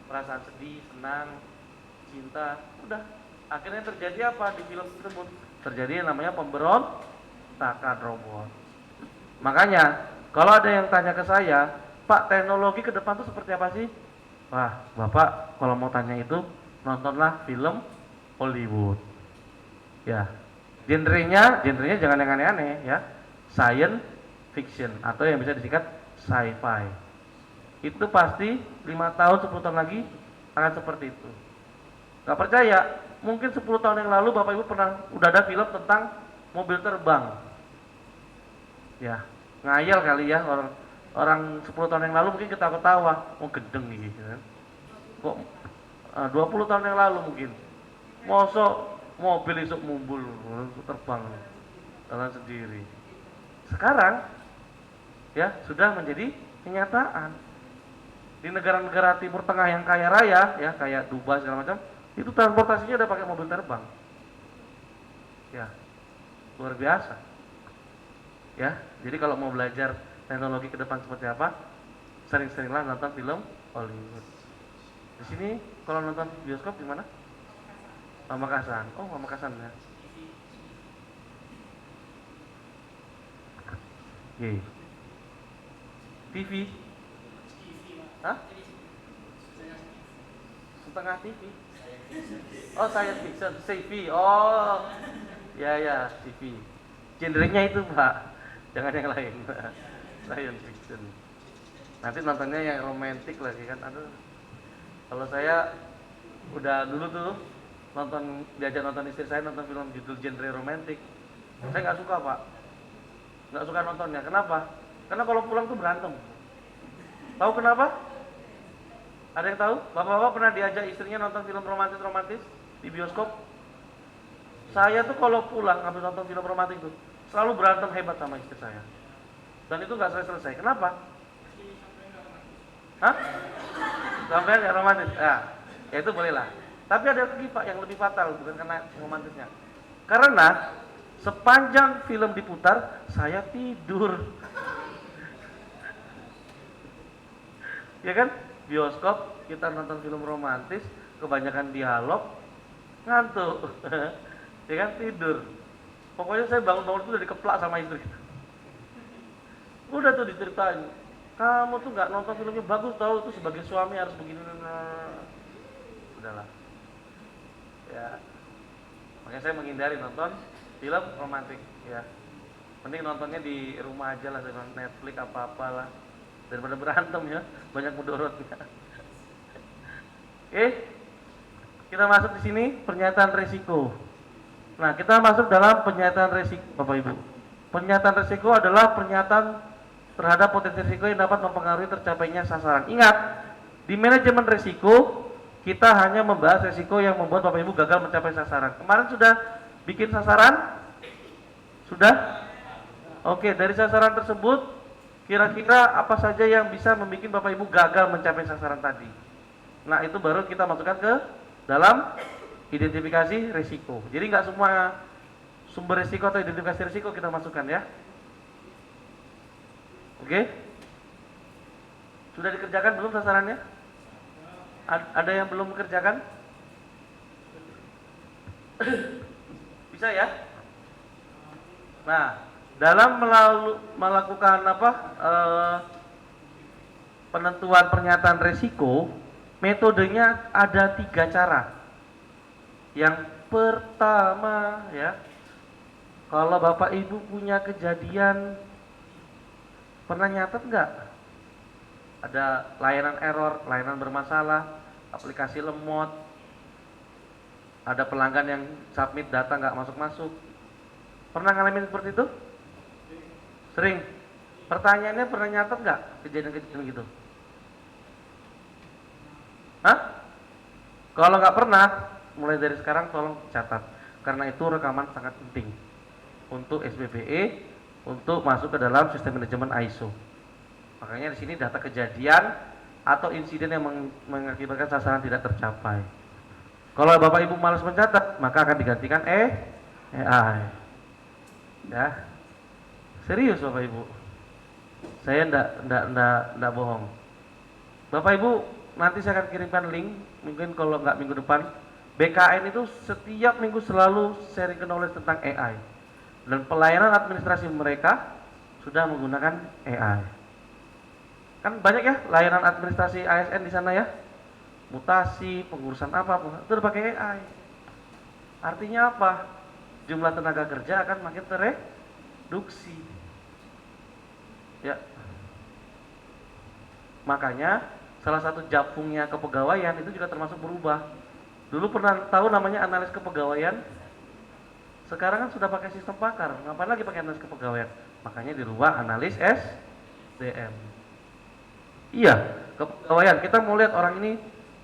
Speaker 1: Perasaan sedih, senang, cinta, udah. Akhirnya terjadi apa di film tersebut? Terjadi yang namanya pemberontakan robot. Makanya kalau ada yang tanya ke saya, Pak, teknologi ke depan tuh seperti apa sih? Wah, Bapak kalau mau tanya itu nontonlah film Hollywood. Ya, genrenya jangan yang aneh-aneh ya. Science fiction atau yang bisa disingkat sci-fi. Itu pasti 5 tahun 10 tahun lagi akan seperti itu. Gak percaya? Mungkin 10 tahun yang lalu Bapak Ibu udah ada film tentang mobil terbang. Ya, ngayal kali ya orang 10 tahun yang lalu mungkin ketawa-ketawa, oh gedeng nih gitu kan. Kok 20 tahun yang lalu mungkin. Mosok mobil isuk mumbul terbang jalan sendiri. Sekarang ya sudah menjadi kenyataan. Di negara-negara Timur Tengah yang kaya raya ya, kayak Dubai segala macam, itu transportasinya udah pakai mobil terbang. Ya, luar biasa. Ya, jadi kalau mau belajar teknologi ke depan seperti apa, sering-seringlah nonton film Hollywood. Di sini kalau nonton bioskop di mana? Pamekasan. Oh, Pamekasan ya. Oke. TV. Hah? Setengah TV. Oh, science fiction, sci-fi. Oh, ya, sci-fi. Genrenya itu Pak, jangan yang lain. Science fiction. Nanti nontonnya yang romantis lagi kan. Aduh. Kalau saya udah dulu tuh diajak nonton istri saya nonton film judul genre romantis. Saya nggak suka Pak, nggak suka nontonnya. Kenapa? Karena kalau pulang tuh berantem. Tahu kenapa? Ada yang tahu? Bapak-bapak pernah diajak istrinya nonton film romantis di bioskop? Saya tuh kalau pulang habis nonton film romantis itu selalu berantem hebat sama istri saya. Dan itu nggak selesai. Kenapa? Hah? Sampai nggak romantis? Ya itu bolehlah. Tapi ada lagi Pak yang lebih fatal, bukan karena romantisnya. Karena sepanjang film diputar saya tidur. Ya kan? Bioskop kita nonton film romantis, kebanyakan dialog, ngantuk. Ya kan, tidur. Pokoknya saya bangun-bangun itu udah dikeplak sama istri. Udah tuh diceritain, kamu tuh nggak nonton filmnya bagus, tahu tuh sebagai suami harus begini. Udahlah. Ya. Makanya saya menghindari nonton film romantis ya. Mending nontonnya di rumah aja lah, dengan Netflix apa-apalah, daripada berantem ya, banyak mudorotnya. Oke, kita masuk di sini pernyataan resiko. Nah, kita masuk dalam pernyataan resiko, Bapak Ibu. Pernyataan resiko adalah pernyataan terhadap potensi risiko yang dapat mempengaruhi tercapainya sasaran. Ingat, di manajemen risiko kita hanya membahas risiko yang membuat Bapak Ibu gagal mencapai sasaran. Kemarin sudah bikin sasaran? Sudah? Oke, dari sasaran tersebut kira-kira apa saja yang bisa membuat Bapak Ibu gagal mencapai sasaran tadi? Nah, itu baru kita masukkan ke dalam identifikasi risiko. Jadi nggak semua sumber risiko atau identifikasi risiko kita masukkan ya. Oke? Sudah dikerjakan belum sasarannya? Ada yang belum mengerjakan? Bisa ya? Nah, dalam melakukan penentuan pernyataan risiko, metodenya ada 3 cara. Yang pertama ya, kalau Bapak Ibu punya kejadian, pernah nyatet nggak? Ada layanan error, layanan bermasalah, aplikasi lemot, ada pelanggan yang submit data nggak masuk-masuk. Pernah ngalamin seperti itu? Sering. Pertanyaannya, pernah nyatet nggak kejadian-kejadian gitu? Hah? Kalau nggak pernah, mulai dari sekarang tolong catat, karena itu rekaman sangat penting untuk SBBE, untuk masuk ke dalam sistem manajemen ISO. Makanya di sini data kejadian atau insiden yang mengakibatkan sasaran tidak tercapai. Kalau Bapak Ibu malas mencatat, maka akan digantikan AI. Ya, serius Bapak Ibu. Saya ndak bohong. Bapak Ibu, nanti saya akan kirimkan link, mungkin kalau nggak minggu depan. BKN itu setiap minggu selalu sharing knowledge tentang AI. Dan pelayanan administrasi mereka sudah menggunakan AI. Kan banyak ya layanan administrasi ASN di sana ya. Mutasi, pengurusan apa, itu udah pakai AI. Artinya apa? Jumlah tenaga kerja akan makin tereduksi. Ya. Makanya salah satu japungnya kepegawaian itu juga termasuk berubah. Dulu pernah tahu namanya analis kepegawaian? Sekarang kan sudah pakai sistem pakar. Ngapain lagi pakai analis kepegawaian? Makanya dirubah analis SDM. Iya, kepegawaian. Kita mau lihat orang ini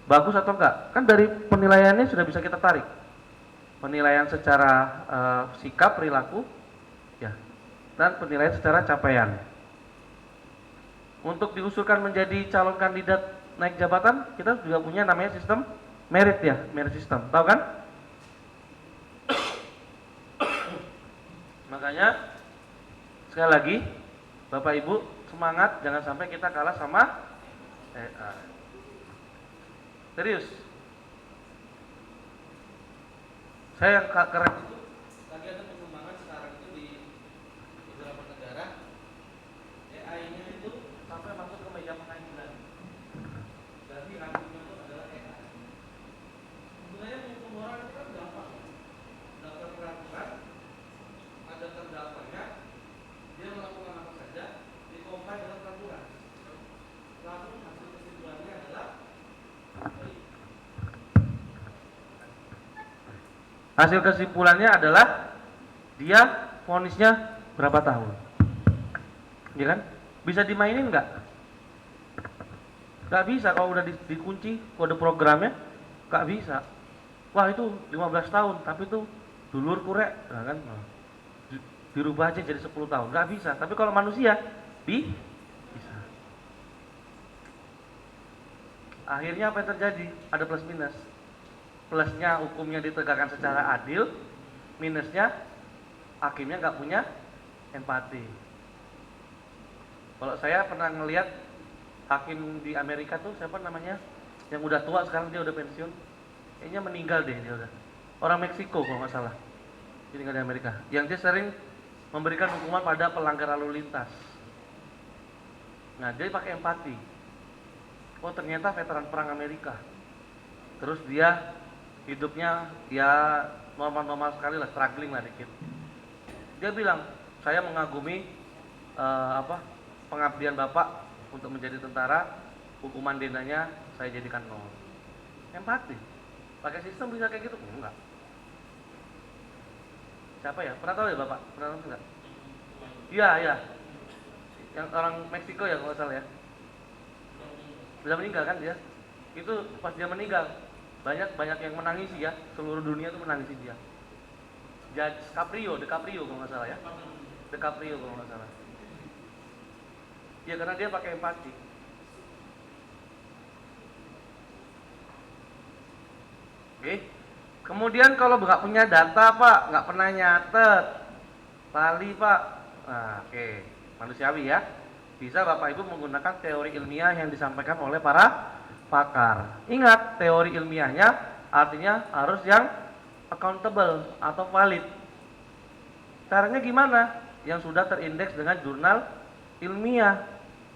Speaker 1: bagus atau enggak. Kan dari penilaiannya sudah bisa kita tarik. Penilaian secara sikap, perilaku, ya, dan penilaian secara capaian. Untuk diusulkan menjadi calon kandidat naik jabatan, kita juga punya namanya sistem merit ya, merit system, tahu kan? Makanya sekali lagi, Bapak Ibu semangat, jangan sampai kita kalah sama AI. Serius. Saya yang keren itu lagi ada pengembangan sekarang itu di beberapa negara, AI-nya itu sampai masuk ke meja pengadilan. Jadi hakimnya itu adalah AI. Sebenarnya hukum moral itu kan gampang. Daftar peraturan, ada terdakwanya, dia melakukan apa saja, dikompil dalam peraturan. Lalu hasil kesimpulannya adalah hasil kesimpulannya adalah dia vonisnya berapa tahun, ya kan? Bisa dimainin nggak? Nggak bisa kalau udah dikunci kode programnya, nggak bisa. Wah itu 15 tahun, tapi itu dulur kurek, nah kan? Dirubah aja jadi 10 tahun, nggak bisa. Tapi kalau manusia, bisa. Akhirnya apa yang terjadi? Ada plus minus. Plusnya hukumnya ditegakkan secara adil, minusnya hakimnya nggak punya empati. Kalau saya pernah ngelihat hakim di Amerika tuh, siapa namanya, yang udah tua sekarang, dia udah pensiun, kayaknya meninggal deh dia udah. Orang Meksiko kalau nggak salah, jadi nggak di Amerika. Yang dia sering memberikan hukuman pada pelanggar lalu lintas. Nah dia pakai empati. Oh ternyata veteran perang Amerika. Terus dia hidupnya ya normal-normal sekali lah, struggling lah dikit. Dia bilang, saya mengagumi pengabdian Bapak untuk menjadi tentara, hukuman dendanya saya jadikan 0. Empati. Pakai sistem bisa kayak gitu? Enggak. Siapa ya? Pernah tahu ya Bapak? Pernah tahu enggak? Iya, iya. Yang orang Meksiko ya kalau nggak salah ya. Sudah meninggal kan dia? Itu pas dia meninggal, banyak yang menangisi ya. Seluruh dunia tuh menangisi dia. DiCaprio kalau nggak salah ya. DiCaprio kalau nggak salah. Ya karena dia pakai empati. Oke. Kemudian kalau nggak punya data Pak, nggak pernah nyatet, lali Pak. Nah, oke, manusiawi ya. Bisa Bapak Ibu menggunakan teori ilmiah yang disampaikan oleh para pakar. Ingat, teori ilmiahnya artinya harus yang accountable atau valid. Caranya gimana? Yang sudah terindeks dengan jurnal ilmiah.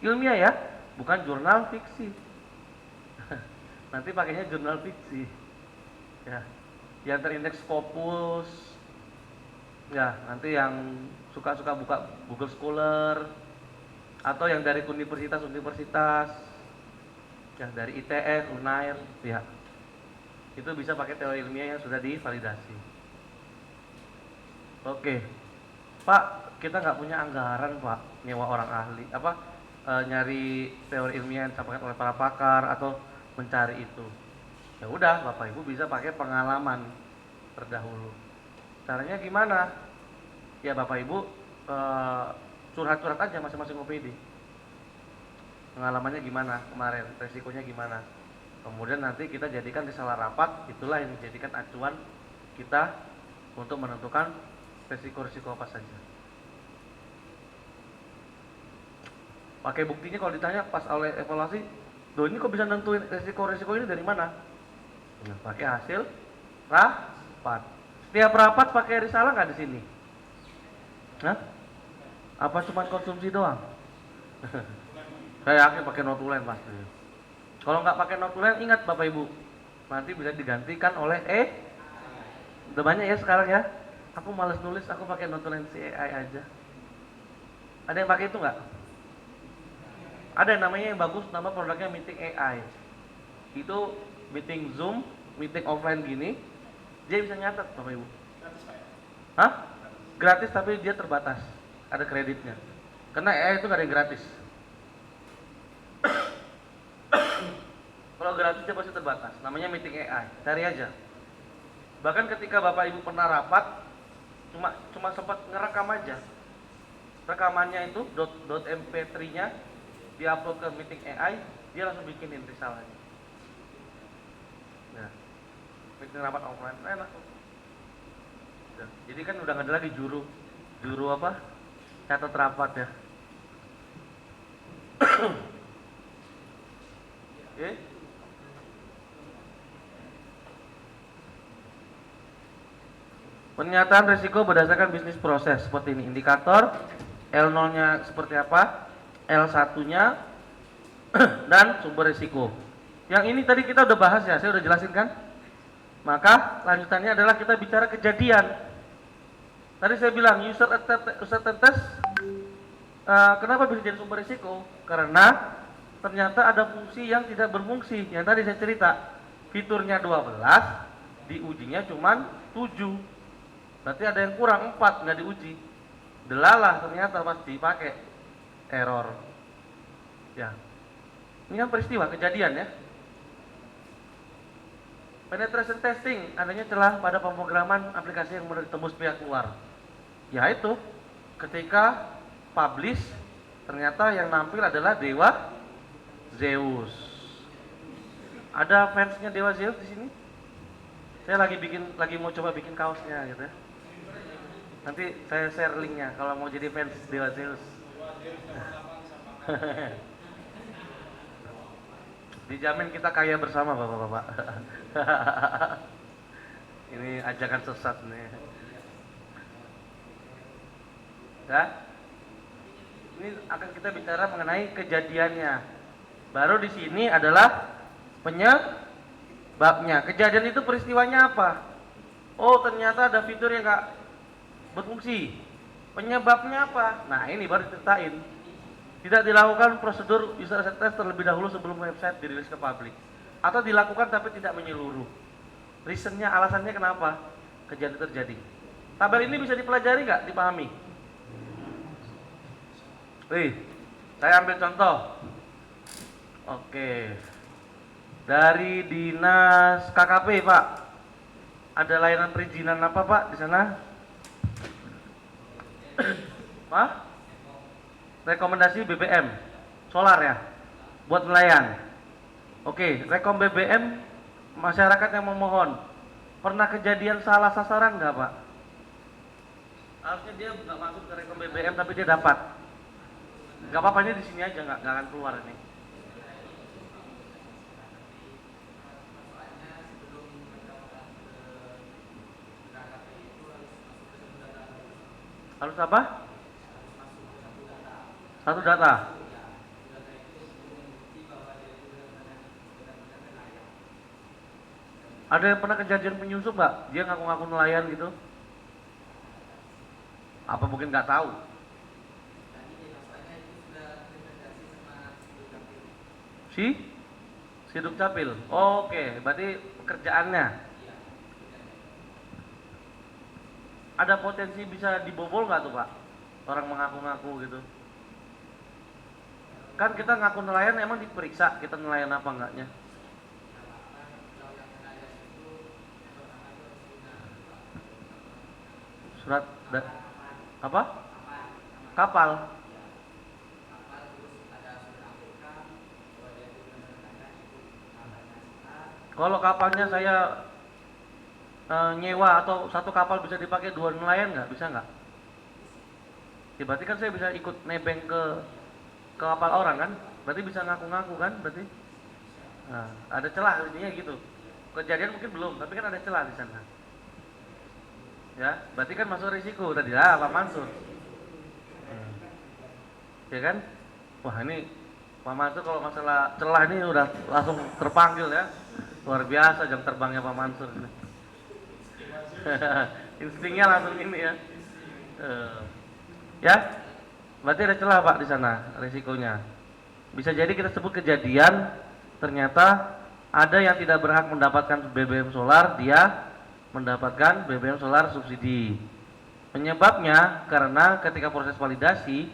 Speaker 1: Ilmiah ya, bukan jurnal fiksi. Nanti pakainya jurnal fiksi. Ya, yang terindeks Scopus. Ya, nanti yang suka-suka buka Google Scholar atau yang dari universitas-universitas, yang dari ITS, Unair, ya. Itu bisa pakai teori ilmiah yang sudah divalidasi. Oke, Pak, kita nggak punya anggaran Pak, nyewa orang ahli, nyari teori ilmiah yang disampaikan oleh para pakar atau mencari itu. Ya udah, Bapak Ibu bisa pakai pengalaman terdahulu. Caranya gimana? Ya Bapak Ibu curhat-curhat aja masing-masing OPD. Pengalamannya gimana kemarin, resikonya gimana. Kemudian nanti kita jadikan risalah rapat, itulah yang dijadikan acuan kita untuk menentukan resiko-resiko apa saja. Pakai buktinya kalau ditanya pas oleh evaluasi, "Loh ini kok bisa nentuin resiko-resiko ini dari mana?" Nah, pakai hasil rapat. Setiap rapat pakai risalah nggak di sini? Hah? Apa cuma konsumsi doang? Saya yakin pakai notulen pasti. Kalau nggak pakai notulen, ingat Bapak Ibu, nanti bisa digantikan oleh udah banyak ya sekarang ya. Aku males nulis, aku pakai notulen si AI aja. Ada yang pakai itu nggak? Ada yang namanya yang bagus, nama produknya Meeting AI. Itu meeting Zoom, meeting offline gini, dia bisa nyatet Bapak Ibu. Hah? Gratis tapi dia terbatas, ada kreditnya. Karena AI itu nggak ada yang gratis. Kalau gratis dia pasti terbatas, namanya Meeting AI, cari aja. Bahkan ketika Bapak Ibu pernah rapat, cuma sempat ngerekam aja. Rekamannya itu .mp3-nya diupload ke Meeting AI, dia langsung bikinin risalahnya. Nah, meeting rapat offline enak. Nah, jadi kan udah nggak ada lagi juru apa? Catat rapat ya. Oke. Pernyataan risiko berdasarkan bisnis proses seperti ini. Indikator L0-nya seperti apa, L1-nya dan sumber risiko. Yang ini tadi kita udah bahas ya, saya udah jelasin kan? Maka lanjutannya adalah kita bicara kejadian. Tadi saya bilang user test, kenapa bisa jadi sumber risiko? Karena ternyata ada fungsi yang tidak berfungsi. Yang tadi saya cerita, fiturnya 12, diujinya cuma 7. Berarti ada yang kurang 4, nggak diuji. Delalah ternyata pas dipakai error. Ya, ini kan peristiwa kejadian ya. Penetration testing, adanya celah pada pemrograman aplikasi yang mudah ditembus pihak luar. Yaitu ketika publish ternyata yang nampil adalah Dewa Zeus. Ada fansnya Dewa Zeus di sini? Saya lagi mau coba bikin kaosnya gitu ya. Nanti saya share linknya kalau mau jadi fans Dewa Zeus. Dijamin kita kaya bersama Bapak-bapak. Ini ajakan sesat nih. Ya. Ini akan kita bicara mengenai kejadiannya. Baru di sini adalah babnya. Kejadian itu peristiwanya apa? Oh, ternyata ada fitur yang nggak berfungsi. Penyebabnya apa? Nah, ini baru diceritain. Tidak dilakukan prosedur user acceptance terlebih dahulu sebelum website dirilis ke publik. Atau dilakukan tapi tidak menyeluruh. Reasonnya, alasannya kenapa kejadian terjadi. Tabel ini bisa dipelajari nggak? Dipahami? Wih, saya ambil contoh. Oke. Dari Dinas KKP, Pak. Ada layanan perizinan apa, Pak, di sana? Pak? Rekomendasi BBM. Solar ya? Buat nelayan. Oke, rekom BBM masyarakat yang memohon. Pernah kejadian salah sasaran nggak, Pak? Harusnya dia nggak masuk ke rekom BBM tapi dia dapat. Nggak apa-apa, ini di sini aja, nggak akan keluar ini. Harus apa? Satu data. Ada yang pernah kejadian penyusup nggak? Dia ngaku-ngaku nelayan gitu? Apa mungkin nggak tahu? Si Dukcapil. Oke, berarti pekerjaannya. Ada potensi bisa dibobol nggak tuh, Pak? Orang mengaku-ngaku gitu. Kan kita ngaku nelayan, emang diperiksa kita nelayan apa enggaknya? Surat apa? Kapal. Kalau kapalnya saya nyewa atau satu kapal bisa dipakai 2 nelayan nggak? Bisa nggak? Ya, berarti kan saya bisa ikut nebeng ke kapal orang kan? Berarti bisa ngaku-ngaku kan? Berarti nah, ada celah intinya gitu. Kejadian mungkin belum, tapi kan ada celah di sana. Ya, berarti kan masuk risiko tadi lah Pak Mansur. Ya kan? Wah, ini Pak Mansur kalau masalah celah ini udah langsung terpanggil ya. Luar biasa jam terbangnya Pak Mansur ini. Instingnya langsung ini ya. Ya, berarti ada celah Pak di sana risikonya. Bisa jadi kita sebut kejadian ternyata ada yang tidak berhak mendapatkan BBM solar, dia mendapatkan BBM solar subsidi. Penyebabnya karena ketika proses validasi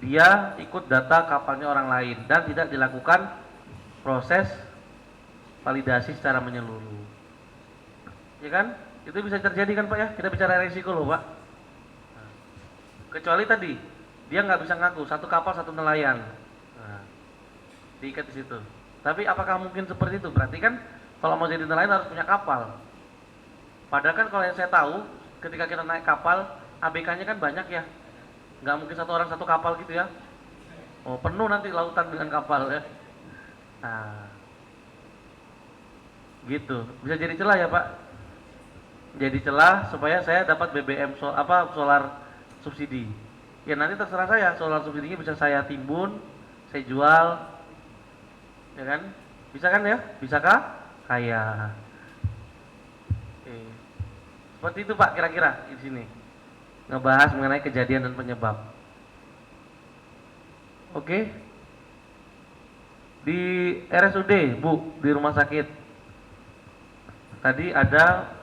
Speaker 1: dia ikut data kapalnya orang lain dan tidak dilakukan proses validasi secara menyeluruh. Ya kan? Itu bisa terjadi kan Pak ya? Kita bicara risiko loh Pak. Kecuali tadi dia nggak bisa ngaku satu kapal satu nelayan. Nah, diikat di situ. Tapi apakah mungkin seperti itu? Berarti kan kalau mau jadi nelayan harus punya kapal. Padahal kan kalau yang saya tahu ketika kita naik kapal ABK-nya kan banyak ya. Nggak mungkin satu orang satu kapal gitu ya. Oh, penuh nanti lautan dengan kapal ya. Nah, gitu. Bisa jadi celah ya Pak. Jadi celah supaya saya dapat BBM solar subsidi. Ya nanti terserah saya, solar subsidinya bisa saya timbun, saya jual, ya kan? Bisa kan ya? Bisakah? Kaya. Oke. Seperti itu Pak kira-kira di sini. Ngebahas mengenai kejadian dan penyebab. Oke. Di RSUD, Bu, di rumah sakit. Tadi ada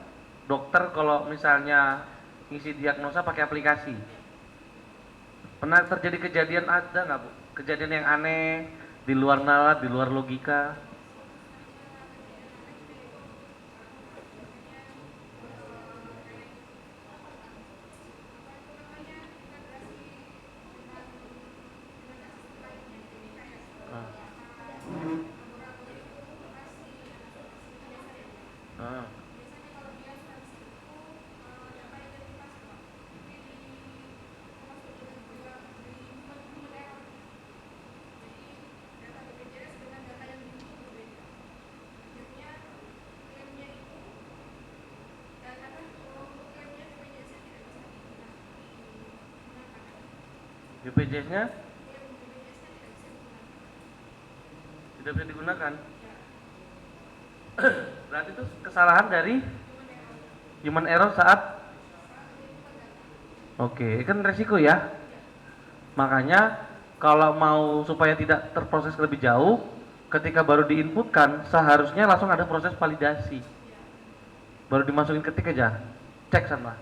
Speaker 1: dokter kalau misalnya ngisi diagnosa pakai aplikasi. Pernah terjadi kejadian ada nggak Bu? Kejadian yang aneh, di luar nalar, di luar logika? Ah. Ah. BPJS-nya tidak bisa digunakan. Berarti itu kesalahan dari human error saat oke, kan resiko ya. Makanya kalau mau supaya tidak terproses lebih jauh, ketika baru diinputkan seharusnya langsung ada proses validasi. Baru dimasukin ketik aja, cek sana.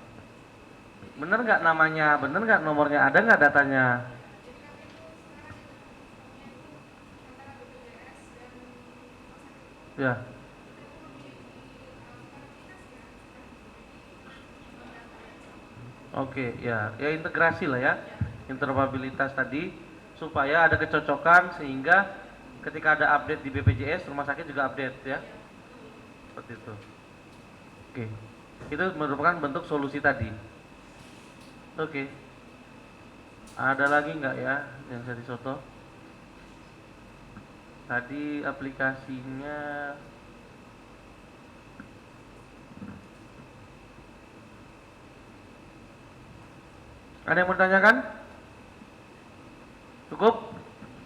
Speaker 1: Bener nggak namanya, bener nggak nomornya, ada nggak datanya? Ya. Oke, ya, ya integrasi lah ya, interoperabilitas tadi supaya ada kecocokan sehingga ketika ada update di BPJS rumah sakit juga update ya, seperti itu. Oke, itu merupakan bentuk solusi tadi. Oke, ada lagi nggak ya yang saya disoto? Tadi aplikasinya ada yang mau ditanyakan? Cukup?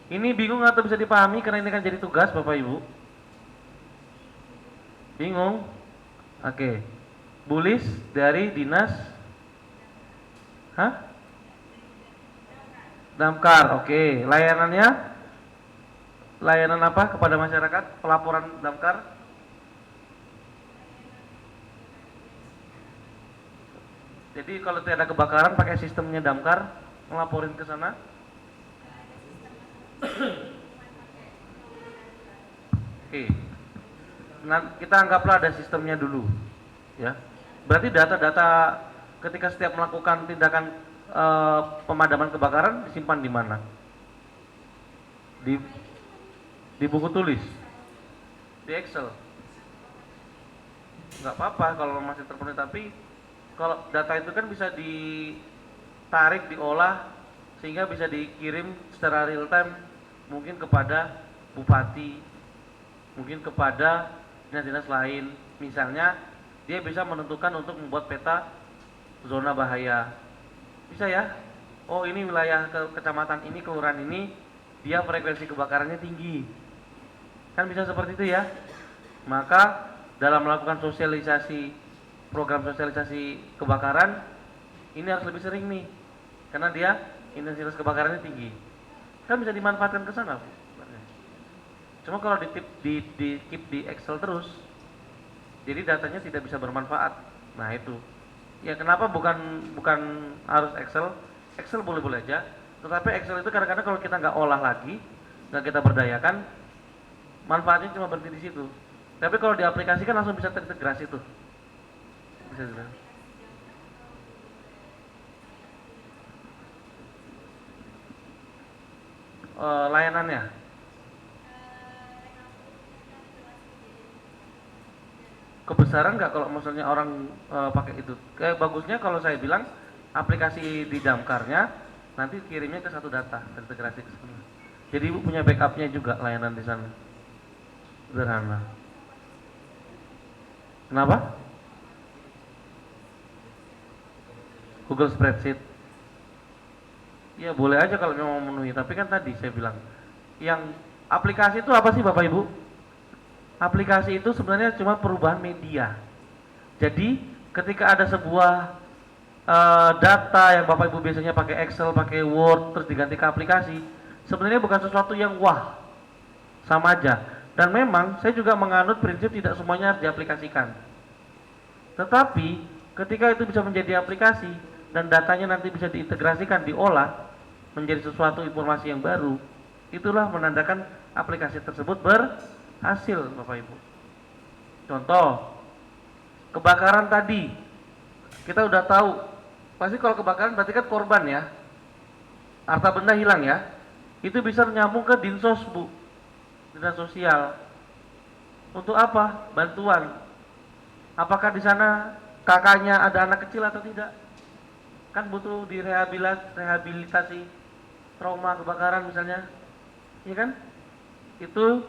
Speaker 1: Ini bingung atau bisa dipahami karena ini kan jadi tugas Bapak Ibu? Bingung? Oke. Bulis dari Dinas Hah? Damkar. Oke. Layanannya? Layanan apa kepada masyarakat? Pelaporan Damkar? Jadi kalau tidak ada kebakaran pakai sistemnya Damkar ngelaporin ke sana? Oke. Nah, kita anggaplah ada sistemnya dulu, ya. Berarti data-data ketika setiap melakukan tindakan pemadaman kebakaran disimpan di mana? Di buku tulis, di Excel. Nggak apa-apa kalau masih terpenuhi, tapi kalau data itu kan bisa ditarik, diolah sehingga bisa dikirim secara real time mungkin kepada bupati, mungkin kepada dinas-dinas lain. Misalnya dia bisa menentukan untuk membuat peta zona bahaya. Bisa ya? Oh, ini wilayah kecamatan ini, kelurahan ini dia frekuensi kebakarannya tinggi. Kan bisa seperti itu ya. Maka dalam melakukan sosialisasi, program sosialisasi kebakaran ini harus lebih sering nih. Karena dia intensitas kebakarannya tinggi. Kan bisa dimanfaatkan ke sana, Bu. Cuma kalau di keep di Excel terus, jadi datanya tidak bisa bermanfaat. Nah, itu. Ya kenapa bukan harus Excel? Excel boleh-boleh aja. Tetapi Excel itu kadang-kadang kalau kita nggak olah lagi, nggak kita berdayakan, manfaatnya cuma berhenti di situ. Tapi kalau diaplikasikan langsung bisa terintegrasi tuh. Bisa juga. Layanannya. Kebesaran nggak kalau misalnya orang pakai itu? Kayak bagusnya kalau saya bilang aplikasi di Damkarnya nanti kirimnya ke satu data, terintegrasi ke sana. Jadi Ibu punya backupnya juga layanan di sana. Sederhana. Kenapa? Google Spreadsheet. Ya boleh aja kalau memang memenuhi, tapi kan tadi saya bilang yang aplikasi itu apa sih Bapak Ibu? Aplikasi itu sebenarnya cuma perubahan media. Jadi ketika ada sebuah data yang Bapak Ibu biasanya pakai Excel, pakai Word, terus diganti ke aplikasi, sebenarnya bukan sesuatu yang wah, sama aja. Dan memang saya juga menganut prinsip tidak semuanya harus diaplikasikan. Tetapi ketika itu bisa menjadi aplikasi dan datanya nanti bisa diintegrasikan, diolah menjadi sesuatu informasi yang baru, itulah menandakan aplikasi tersebut berhasil, Bapak Ibu. Contoh, kebakaran tadi, kita udah tahu, pasti kalau kebakaran berarti kan korban ya, harta benda hilang ya, itu bisa nyambung ke Dinsos, Bu, Dinas Sosial. Untuk apa? Bantuan. Apakah di sana kakaknya ada anak kecil atau tidak? Kan butuh direhabilitasi trauma kebakaran misalnya, iya kan? Itu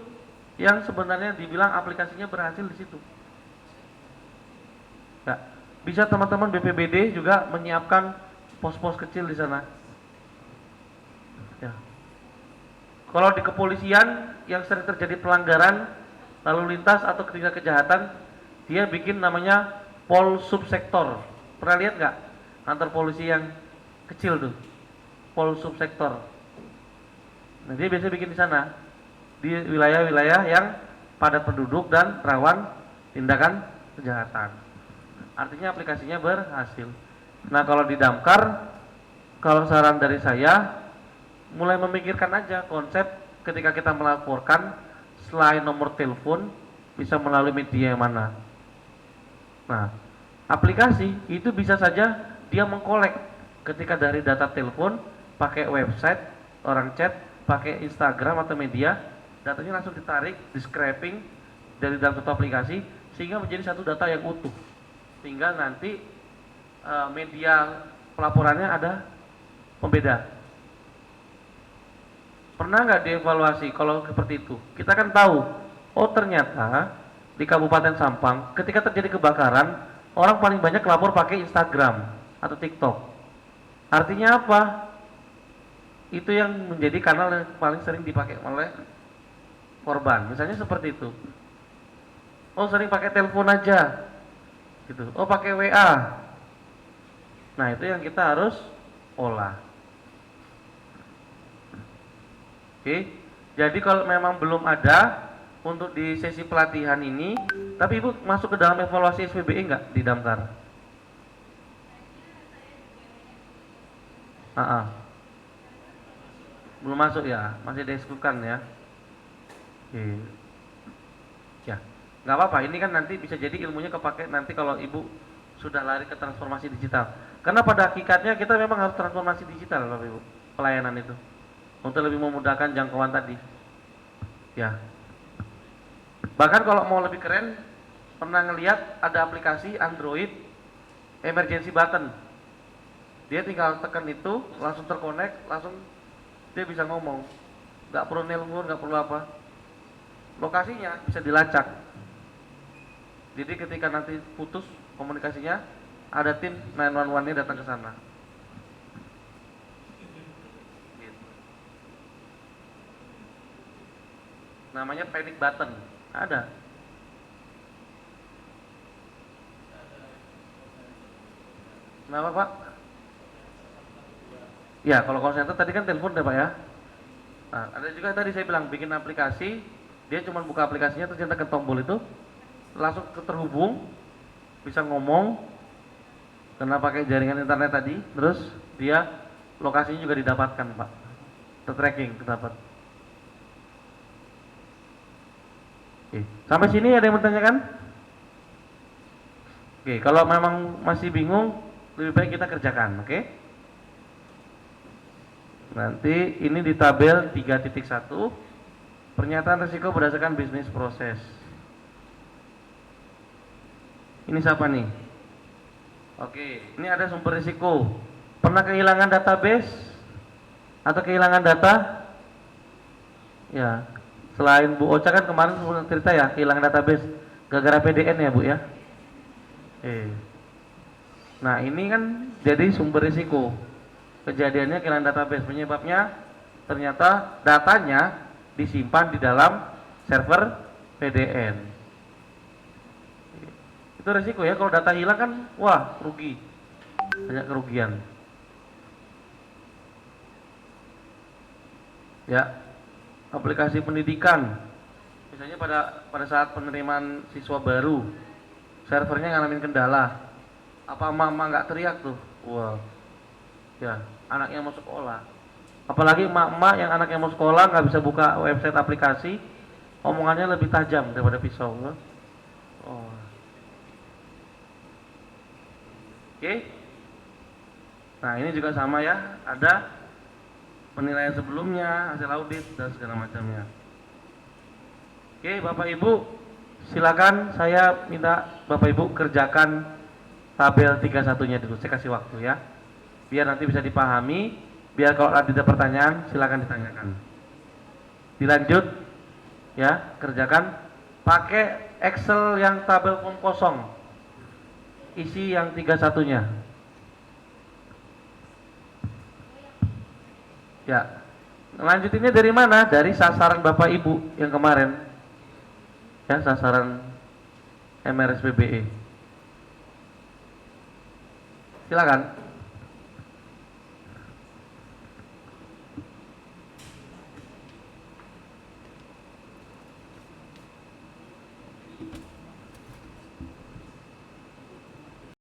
Speaker 1: yang sebenarnya dibilang aplikasinya berhasil di situ. Ya, bisa teman-teman BPBD juga menyiapkan pos-pos kecil di sana. Ya. Kalau di kepolisian yang sering terjadi pelanggaran lalu lintas atau tindak kejahatan, dia bikin namanya pol subsektor. Pernah lihat nggak kantor polisi yang kecil tuh, pol subsektor? Nah, dia biasanya bikin di sana, di wilayah-wilayah yang padat penduduk dan rawan tindakan kejahatan. Artinya aplikasinya berhasil. Nah, kalau di Damkar, kalau saran dari saya, mulai memikirkan aja konsep ketika kita melaporkan, selain nomor telepon, bisa melalui media yang mana. Nah, aplikasi itu bisa saja dia mengkolek ketika dari data telepon, pakai website, orang chat, pakai Instagram atau media, datanya langsung ditarik, di scraping dari dalam satu aplikasi, sehingga menjadi satu data yang utuh. Sehingga nanti media pelaporannya ada pembeda. Pernah nggak dievaluasi kalau seperti itu? Kita kan tahu, oh ternyata di Kabupaten Sampang ketika terjadi kebakaran, orang paling banyak lapor pakai Instagram atau TikTok. Artinya apa? Itu yang menjadi kanal yang paling sering dipakai oleh korban. Misalnya seperti itu. Oh, sering pakai telepon aja, gitu. Oh, pakai WA. Nah, itu yang kita harus olah. Oke. Jadi kalau memang belum ada untuk di sesi pelatihan ini, tapi Ibu masuk ke dalam evaluasi SPBE enggak di Damkar? Belum masuk ya, masih dieksekusikan ya. Oke. Ya, nggak apa-apa. Ini kan nanti bisa jadi ilmunya kepake nanti kalau Ibu sudah lari ke transformasi digital. Karena pada hakikatnya kita memang harus transformasi digital, Bapak Ibu, pelayanan itu untuk lebih memudahkan jangkauan tadi. Ya. Bahkan kalau mau lebih keren, pernah ngelihat ada aplikasi Android emergency button. Dia tinggal tekan itu, langsung terkonek, langsung dia bisa ngomong. Nggak perlu nelpon, nggak perlu apa. Lokasinya bisa dilacak. Jadi ketika nanti putus komunikasinya, ada tim 911-nya datang ke sana. Gitu. Namanya panic button. Ada. Kenapa, Pak? Ya, kalau call center tadi kan telepon ya, Pak ya. Nah, ada juga tadi saya bilang bikin aplikasi, dia cuma buka aplikasinya terus dia tekan tombol itu, langsung terhubung, bisa ngomong, karena pakai jaringan internet tadi, terus dia lokasinya juga didapatkan, Pak. Tertracking, terdapat. Oke, sampai sini ada yang bertanyakan? Oke, kalau memang masih bingung, lebih baik kita kerjakan, oke? Nanti ini di tabel 3.1, pernyataan risiko berdasarkan bisnis proses. Ini siapa nih? Oke, ini ada sumber risiko. Pernah kehilangan database atau kehilangan data? Ya, selain Bu Ocha kan kemarin cerita ya kehilangan database gara-gara PDN ya Bu ya. Nah ini kan jadi sumber risiko. Kejadiannya kehilangan database, penyebabnya ternyata datanya disimpan di dalam server PDN. Itu risiko ya, kalau data hilang kan wah rugi, banyak kerugian. Ya, aplikasi pendidikan, misalnya pada saat penerimaan siswa baru, servernya ngalamin kendala, apa emak-emak nggak teriak tuh, wah, ya anaknya mau sekolah, apalagi emak-emak yang anaknya mau sekolah nggak bisa buka website aplikasi, omongannya lebih tajam daripada pisau. Oh. Oke. Nah ini juga sama ya, ada penilaian sebelumnya, hasil audit dan segala macamnya. Oke, Bapak Ibu, silakan saya minta Bapak Ibu kerjakan tabel 31-nya dulu. Saya kasih waktu ya, biar nanti bisa dipahami. Biar kalau ada pertanyaan, silakan ditanyakan. Dilanjut, ya, kerjakan. Pakai Excel yang tabel form kosong. Isi yang 31-nya. Ya, lanjutinnya dari mana? Dari sasaran Bapak Ibu yang kemarin. ya sasaran MRSPBE. Silakan.